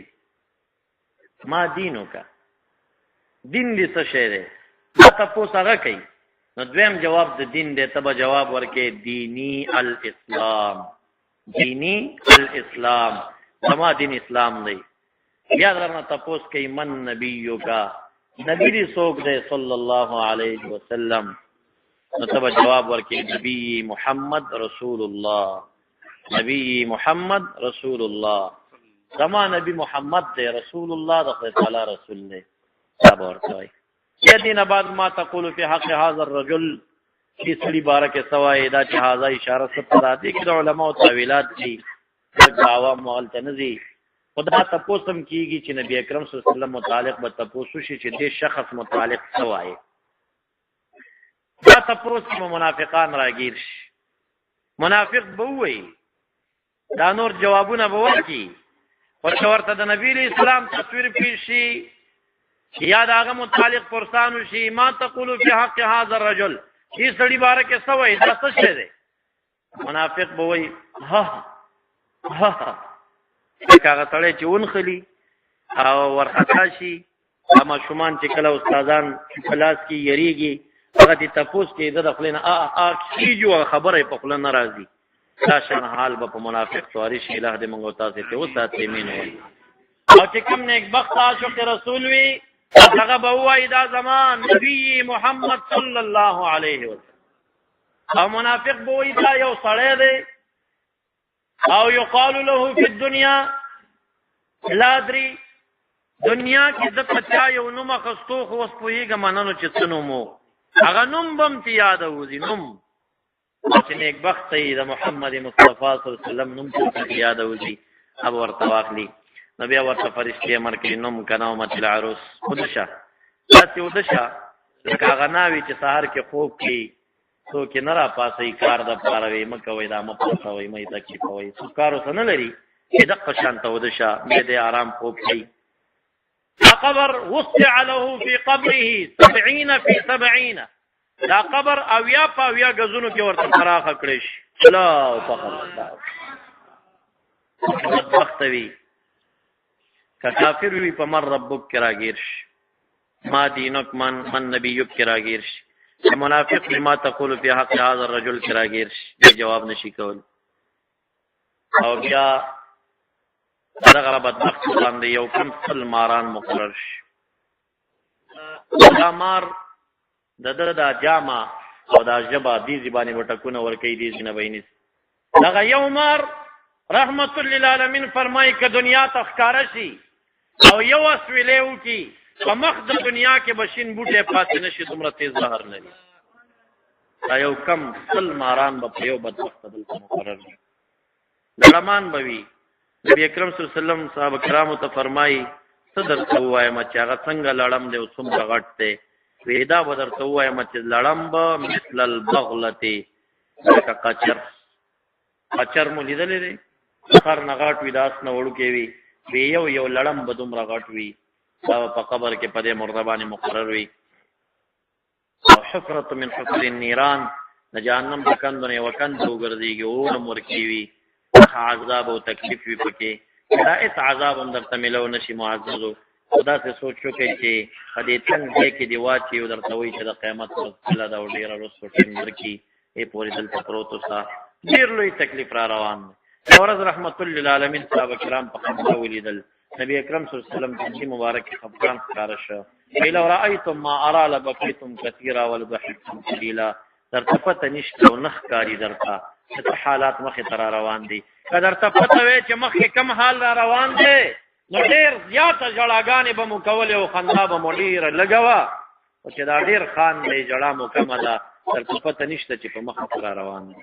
ما دینو کا دین دې څه شی دی دا تپوس هغه کوي نو دویم جواب د دین دی تبه جواب ورکې دینی الاسلام دینی الاسلام زما دین اسلام دی بیا درنه تپوس کوي من نبیو کا نبی دې څوک دی صلی الله علیه وسلم نو تبه جواب ورکې نبی محمد رسول الله نبی محمد رسول الله زما نبی محمد دی رسول الله د خدای تعالی رسول دی دا ورته وایي یدین بعد ما تقول فی حق هذا الرجل کی سړي بارکه سوای دا چې هاذا اشاره ستاره دي چې علماء او تعویلات دي د عوام مغلط نه دي خدا تاسو کیږي چې نبی اکرم صلی الله علیه وسلم متعلق به تاسو شي چې دې شخص متعلق سوای دا تاسو منافقان راګیر شي منافق به وایي دا نور جوابونه به ورکړي او ورته د نبی اسلام تصویر پیش شي یا داغه متعلق پرسانو شي ما تقول فی حق هذا الرجل چې سړي بارکه سوې دا څه شه ده منافق به وایي ها ها هغه سړی چې ونخلی او ورخطا شي اما شومان چې کله استادان کلاس کې یریږي هغه دې تاسو کې د خپل نه کیږي خبره په خپل ناراضي دا شان حال به په منافق سواری شي الله دې موږ تاسو ته وساتې مين او چې کوم نیک بخت عاشق رسول وي هغه به وایي دا زمان نبی محمد صلی الله علیه وسلم او منافق به وایي دا یو سړی دی او یقال له فی الدنیا لا ادري دنیا کې د پچا یو نوم خستو خو اوس پوهیږه مننو چې څه نومو هغه نوم بم تی یاد وځي نوم چې نیک بخت دی د محمد مصطفی صلی الله علیه وسلم نوم ته یاد وځي اب ورته واخلي نبی ورته فرشتي امر کوي نوم کنامت العروس ودشه تاسو ودشه لکه غناوي چې سحر کې خوب کې تو کې نه را پاسې کار د پاروي مکه وای دا مپوسوي مې تکلیف وای څو کارو څه نه لري دغه شان ته ودشه مې دې آرام خوب کوي قبر وسع له في قبره 70 في 70 دا قبر او یا پاویا غزونو کې ورته فراخ کړی شي لا فخر بدبختوي کافر وی په مر ربک کراګیر شي ما دینک من نبیک کراګیر شي منافق لما تقول فی حق هذا الرجل کراګیر شي جواب نشي کول او بیا دغه بدبخت باندې یو کم سل ماران مقرر شي دا مار د جامه او دا جبا دي زبانی وټکونه ور کوي دي نه بیني دغه یو مار رحمت للعالمین فرمای ک دنیا تخکار شي او یو اسویلو کی په مخ د دنیا کې بشین بوټه پاتې نشي دومره تیز زهر نه دا یو کم سل ماران په یو بدبخت بل مقرر دي لړمان بوي نبی اکرم صلی الله علیه وسلم صحابه کرامو ته فرمایي صدر ته وایم چې هغه څنګه لړم دی او څومره غټ دی وېدا بدر ته وایم چې لړم به مثل البغلتی لکه قچر مو لیدلې دی خر نه غټ وي داس نه وړو کې وي یو لړم به دومره غټ وي دا په قبر کې په دې مردبانې مقرر وي او حفرة من حفر النيران د جهنم د کندونه یو کند وګرځيږي او نمر کې وي عذاب او تکلیف وي پکې دا اس عذاب هم درته ملو نشي معززو خدا سے سوچو چې دې څنګه دې کې دی واچي او درته وي چې د قیامت الله دا ډیره رسو ټینګر کی ای پوری دلته پروتو سا ډیر لوی تکلیف را روان دی ورځ رحمت للعالمین صحابه کرام په خبره ولیدل نبی اکرم صلی الله علیه وسلم چې مبارک خبران ښکار شو ویل رايتم ما ارى لبقيتم كثيرا ولضحكتم قليلا درته پته نشته او نخ کاری درته څه حالات مخه تر روان دي کله ته پته وي چې مخه کم حال را روان دي نو ډیر زیاته جړاګانې به مکول او خندا به مډیر لګوا او چې دا ډیر خان دی جړا مکمله درته پته نشته چې په مخه تر روان دي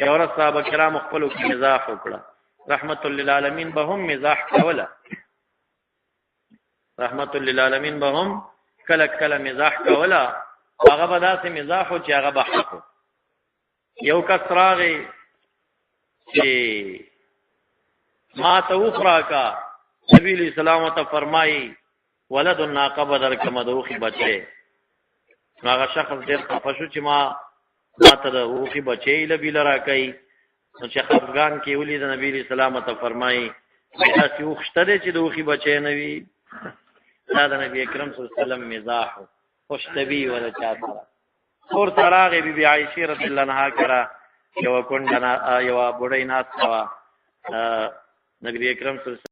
یو ورځ صحابه کرام خپل کې مزاح وکړه رحمت للعالمین به هم مزاح کوله رحمت للعالمین به هم کله مزاح کوله هغه به داسې مزاح او چې هغه به حق یو کس راغی چې ما ته وخرا کا نبی علیہ السلام ته فرمایي ولد الناقه بدر کما دوخي بچي هغه شخص ډېر خفه شو چې ما ته د وخي بچي لبی لرا کوي نو چې خفګان کې ولید نبی علیہ السلام ته فرمایي تاسو یو خشته چې د وخی بچی نه وي دا د نبی اکرم صلی الله علیه وسلم مزاح خوش طبی ولا چا سره اور تراغه بی عائشہ رضی الله عنها کرا یو کندنا یو بډای ناس وا نبی اکرم صلی الله